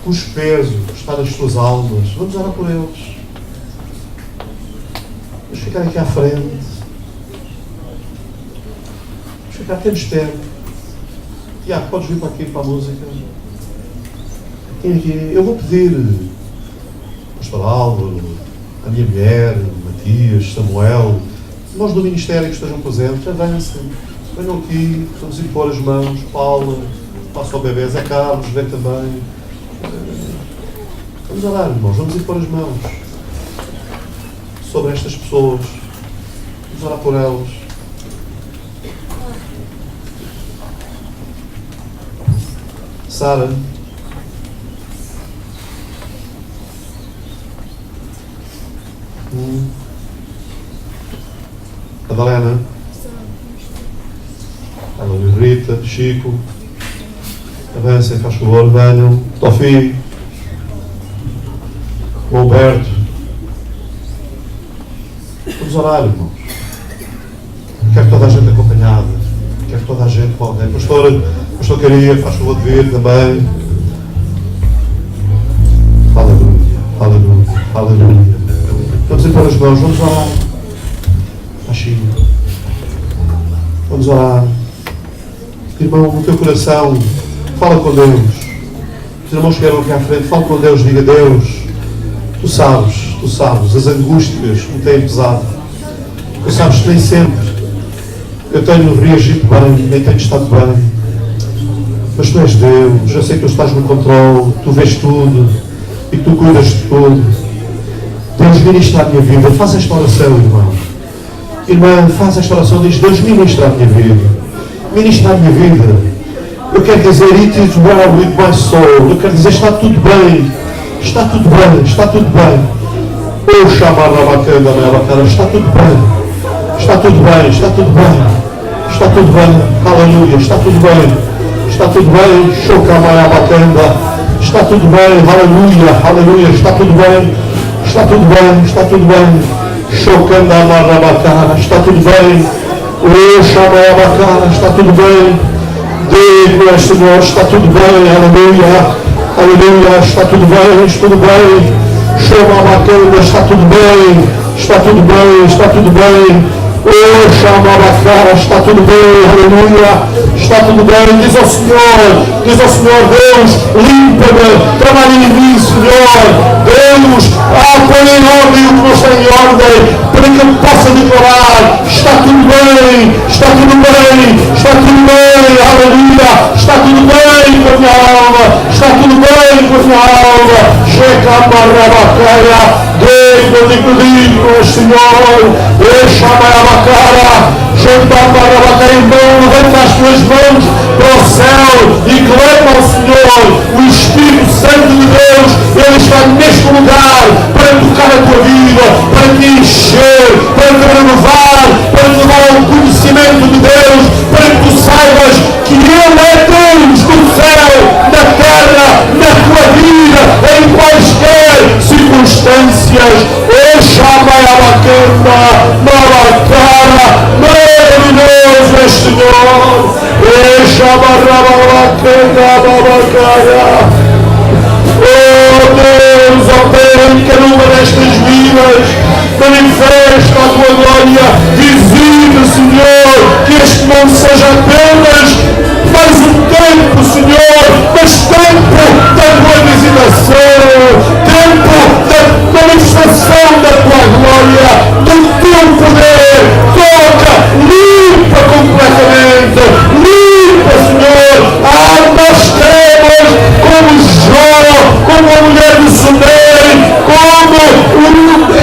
Os pesos que está nas suas almas. Vamos orar por eles. Vamos ficar aqui à frente. Vamos ficar, temos tempo. Tiago, podes vir para aqui para a música? Eu vou pedir Pastor Álvaro, a minha mulher, Matias, Samuel, nós do Ministério que estejam presentes, avancem. Venham aqui, vamos impor as mãos. Paula, passa ao bebê, Zé Carlos, vem também. Vamos orar, irmãos, vamos impor as mãos sobre estas pessoas. Vamos orar por elas. Sara, Madalena, Rita, Chico, avancem, faz favor, venham. Tofi, Roberto. Vamos orar, irmãos. Quero toda a gente acompanhada. Quero toda a gente com alguém. Pastor Caria, faz favor de vir também. Aleluia. Vamos impor as mãos, vamos orar. Baixinho. Vamos orar. Irmão, no teu coração, fala com Deus. Os irmãos que vieram aqui à frente, fala com Deus, diga: Deus, tu sabes as angústias que me têm pesado. Tu sabes que nem sempre eu tenho reagido bem, nem tenho estado bem. Mas tu és Deus, eu sei que tu estás no controle, tu vês tudo e tu cuidas de tudo. Deus, ministra a minha vida. Faz esta oração, irmão. Irmã, faz esta oração, diz: Deus, ministra a minha vida. Ministra a minha vida. Eu quero dizer: It is well with my soul. Eu quero dizer: está tudo bem. Está tudo bem. Está tudo bem. Oh, chamar a bacana, está tudo bem. Está tudo bem. Está tudo bem. Está tudo bem. Aleluia. Está tudo bem. Está tudo bem, Shokamaya Bakanda. Está tudo bem, aleluia, está tudo bem, está tudo bem, Shokanda Marabakara, está tudo bem, Shamaya Bakara, está tudo bem, Deus, Senhor, está tudo bem, aleluia, está tudo bem, Shomabakanda, está tudo bem, Oh, chama a cara, está tudo bem, aleluia, está tudo bem. Diz ao Senhor, Deus, limpa-me, trabalha em mim, Senhor. Deus, põe em ordem o que não está em ordem, para que eu possa declarar: está tudo bem, aleluia, está tudo bem com a minha alma, está tudo bem com a minha alma. Chega a marrabacaia, Deus, eu digo, Senhor, deixa a cara, irmão, levanta as tuas mãos para o céu e clama ao Senhor. O Espírito Santo de Deus, Ele está neste lugar para tocar a tua vida, para te encher, para te renovar, para te levar ao conhecimento de Deus, para que tu saibas que Ele é Deus no céu, na terra, excelências. O Shamayabakanda, Maracara, maravilhoso é Senhor. O Shamarabakanda, Maracara. Oh Deus, opera em cada uma destas vidas, manifesta a tua glória, visita, Senhor, que este não seja apenas mais um tempo, Senhor, mas tempo da tua visitação, tempo da manifestação da tua glória, do teu poder. Toca, limpa completamente, limpa, Senhor. Nós temos como Jó, como a mulher do Sumer, como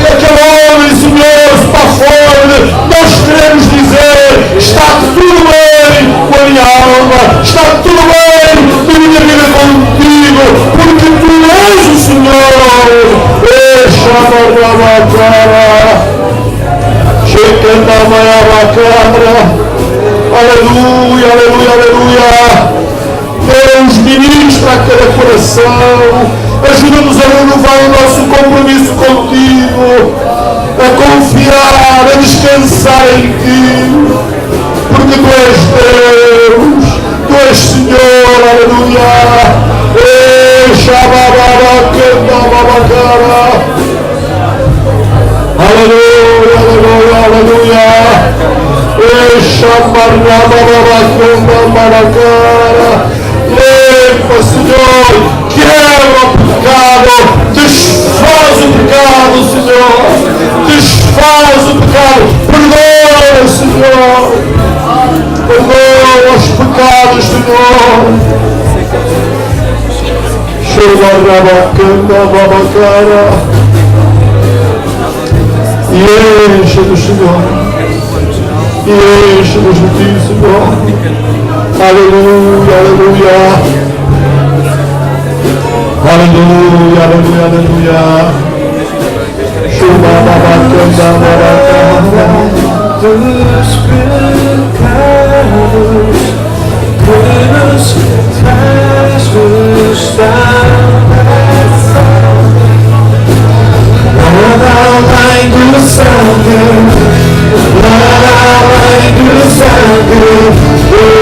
aquele homem, Senhor, Spafone. Nós queremos dizer: está tudo bem com a minha alma, está tudo bem com a minha vida contigo, porque tu és o Senhor. Aleluia, aleluia, aleluia. Deus, ministra a cada coração, ajuda-nos a renovar o nosso compromisso contigo, a confiar, a descansar em ti, porque tu és Deus, tu és Senhor, aleluia. Aleluia, aleluia, aleluia. Limpa, Senhor, quebra o pecado, desfaz o pecado, Senhor, desfaz o pecado, perdoa, Senhor, perdoa os pecados, Senhor. E enche-nos, Senhor, e enche-nos de ti, Senhor. Aleluia, aleluia. Aleluia, aleluia, aleluia. Dos pecados que nos faz nada além do sangue, nada além do sangue de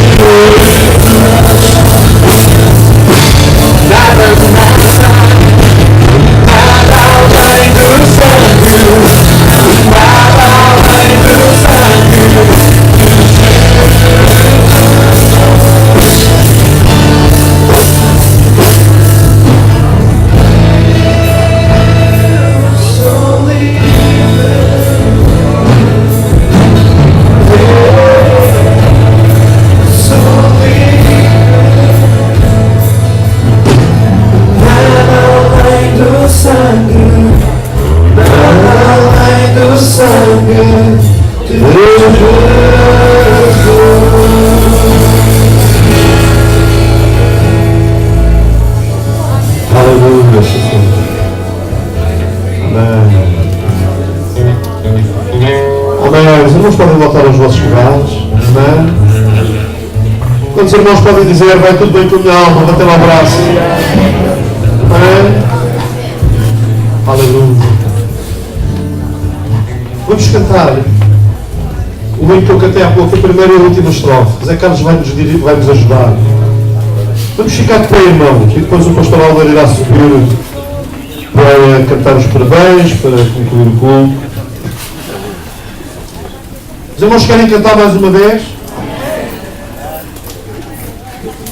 Jesus. Aleluia, Jesus. Amém. Amém. Os irmãos podem voltar aos vossos lugares. Amém. Quantos irmãos podem dizer, vai tudo bem com a minha alma, bater um abraço. Amém. Aleluia. Vamos cantar o hino que eu cantei há pouco, a primeira e a última estrofe. Zé Carlos vai nos ajudar. Vamos ficar de pé, irmãos, e depois o pastor Álvaro irá subir para cantar os parabéns, para concluir o culto. Os irmãos querem cantar mais uma vez?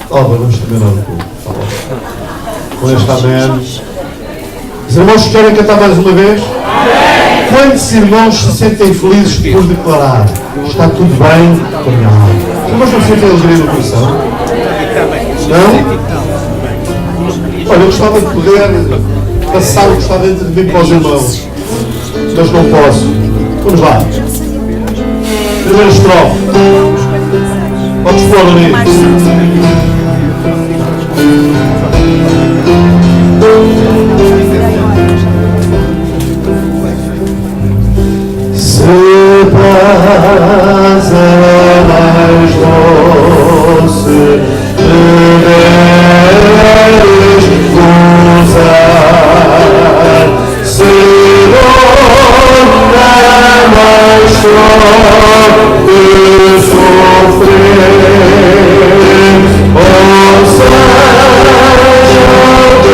Álvaro, vamos terminar o culto. Tá bom. Com este amém. Os irmãos querem cantar mais uma vez? Quantos irmãos se sentem felizes por declarar está tudo bem com a minha alma? Os irmãos não sentem alegria no coração? Não? Olha, eu gostava de poder passar o que está dentro de mim para os irmãos, mas não posso. Vamos lá. Primeira estrofe. Podes pôr ali. Se paz é mais doce, deveres gozar. Se dor é mais forte sofrer, ou seja,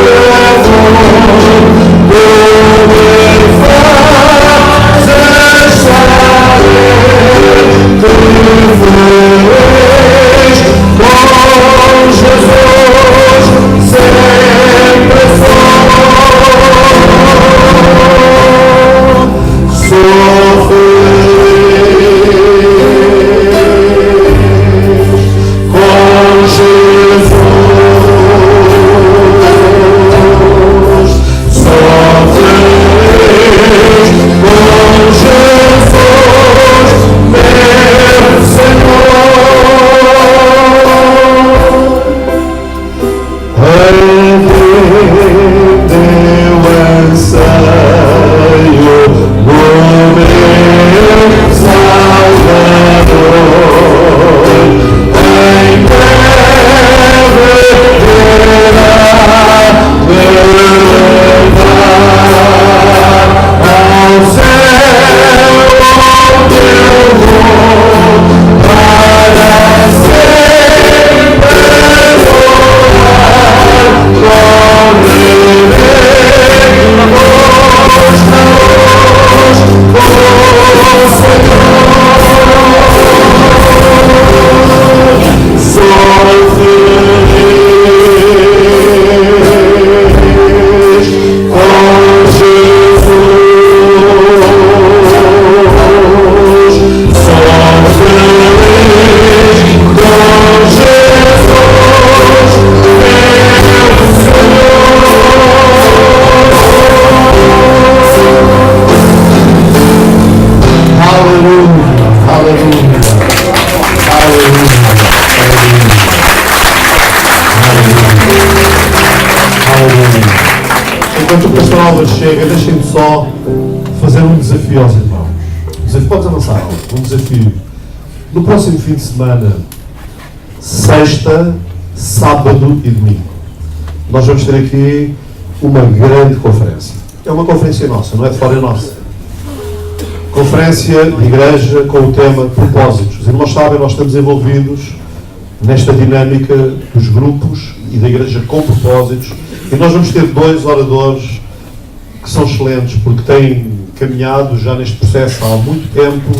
poder fazer saber que feliz com Jesus sempre sou feliz com Jesus, sou feliz com Jesus, meu Senhor. Meu anseio no meu Salvador, em breve irá me levar ao céu onde eu vou para sempre morar com Ele. Enquanto o pastor Álvaro chega, deixem-me só fazer um desafio aos irmãos. Podes avançar, um desafio. No próximo fim de semana, sexta, sábado e domingo, nós vamos ter aqui uma grande conferência. É uma conferência nossa, não é de fora nossa. Conferência de igreja com o tema propósitos. Os irmãos sabem, nós estamos envolvidos nesta dinâmica dos grupos e da igreja com propósitos. E nós vamos ter dois oradores que são excelentes, porque têm caminhado já neste processo há muito tempo,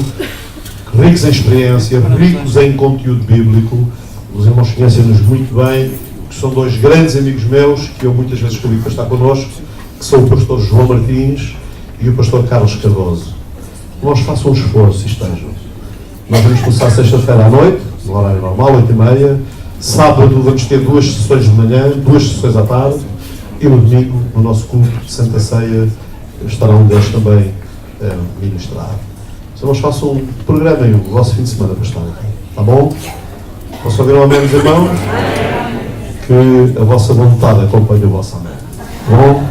ricos em experiência, ricos em conteúdo bíblico. Os irmãos conhecem-nos muito bem, que são dois grandes amigos meus, que eu muitas vezes convido para estar connosco, que são o pastor João Martins e o pastor Carlos Cardoso. Nós façam um esforço e estejam. Nós vamos começar sexta-feira à noite, no horário normal, 8h30. Sábado vamos ter 2 sessões de manhã, 2 sessões à tarde. E no domingo, no nosso culto de Santa Ceia, estará um deles também ministrado. Se nós façam um programa aí, o vosso fim de semana para estar aqui. Está bom? Posso ouvir um amém dos irmãos? Que a vossa vontade acompanhe o vosso amém. Bom,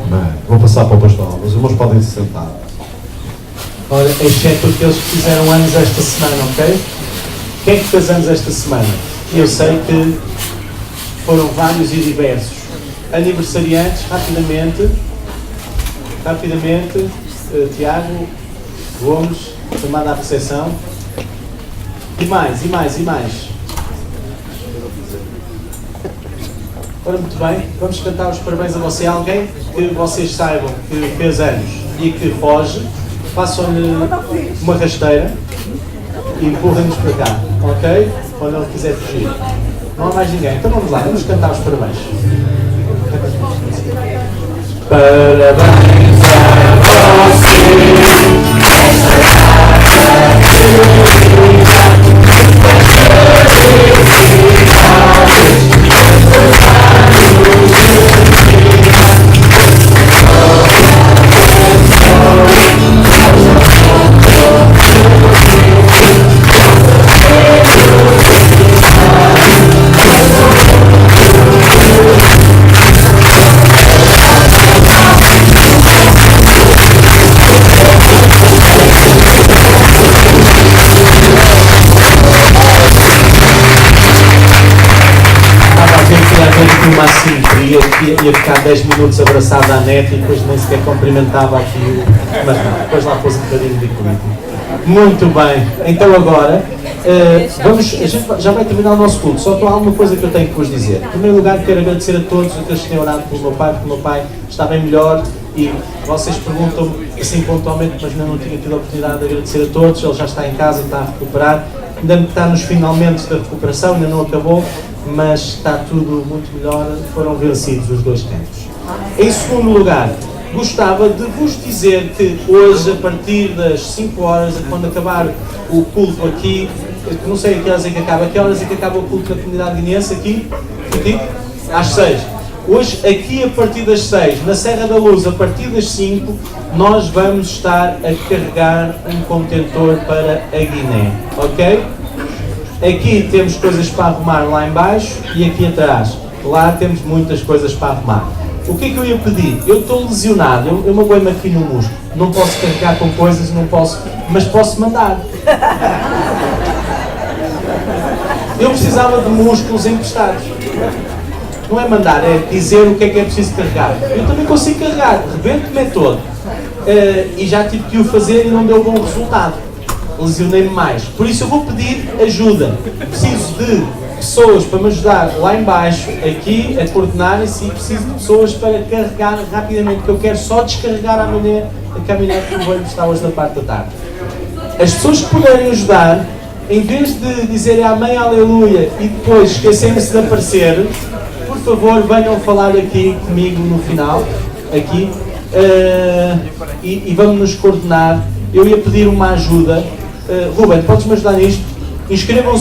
bem, vou passar para o pastor. Os irmãos podem se sentar. Ora, exceto aqueles que fizeram anos esta semana, ok? Quem é que fez anos esta semana? Eu sei que foram vários e diversos. Aniversariantes, rapidamente, Tiago Gomes, chamada à recepção. E mais. Ora, muito bem, vamos cantar os parabéns a você. Alguém que vocês saibam que fez anos e que foge, façam-lhe uma rasteira e empurrem-nos para cá, ok? Quando ele quiser fugir. Não há mais ninguém. Então vamos lá, vamos cantar os parabéns. Parabéns a uma assimetria que ia ficar 10 minutos abraçado à net e depois nem sequer cumprimentava aqui, mas não, depois lá pôs um bocadinho de equilíbrio. Muito bem, então agora a gente já vai terminar o nosso culto, só há alguma coisa que eu tenho que vos dizer. Em primeiro lugar, quero agradecer a todos aqueles que têm orado pelo meu pai, porque o meu pai está bem melhor e vocês perguntam-me assim pontualmente, mas eu não tinha tido a oportunidade de agradecer a todos. Ele já está em casa, está a recuperar, ainda está nos finalmente da recuperação, ainda não acabou, mas está tudo muito melhor, foram vencidos os dois campos. Em segundo lugar, gostava de vos dizer que hoje, a partir das 5 horas, quando acabar o culto aqui, não sei a que horas é que acaba o culto da comunidade guineense aqui? Às 6. Hoje, aqui a partir das 6, na Serra da Luz, a partir das 5, nós vamos estar a carregar um contentor para a Guiné, ok? Aqui temos coisas para arrumar lá em baixo e aqui atrás. Lá temos muitas coisas para arrumar. O que é que eu ia pedir? Eu estou lesionado, eu magoei-me aqui no músculo. Não posso carregar com coisas, não posso, mas posso mandar. Eu precisava de músculos emprestados. Não é mandar, é dizer o que é preciso carregar. Eu também consigo carregar, rebento-me todo. E já tive que o fazer e não deu bom resultado. Lesionei-me mais. Por isso eu vou pedir ajuda. Preciso de pessoas para me ajudar lá em baixo, aqui, a coordenarem-se, e preciso de pessoas para carregar rapidamente, porque eu quero só descarregar amanhã a caminhonete que eu vou estar hoje na parte da tarde. As pessoas que puderem ajudar, em vez de dizerem amém, aleluia, e depois esquecerem-se de aparecer, por favor, venham falar aqui comigo no final, aqui, e vamos nos coordenar. Eu ia pedir uma ajuda. Ruben, podes-me ajudar nisto? Inscrevam-se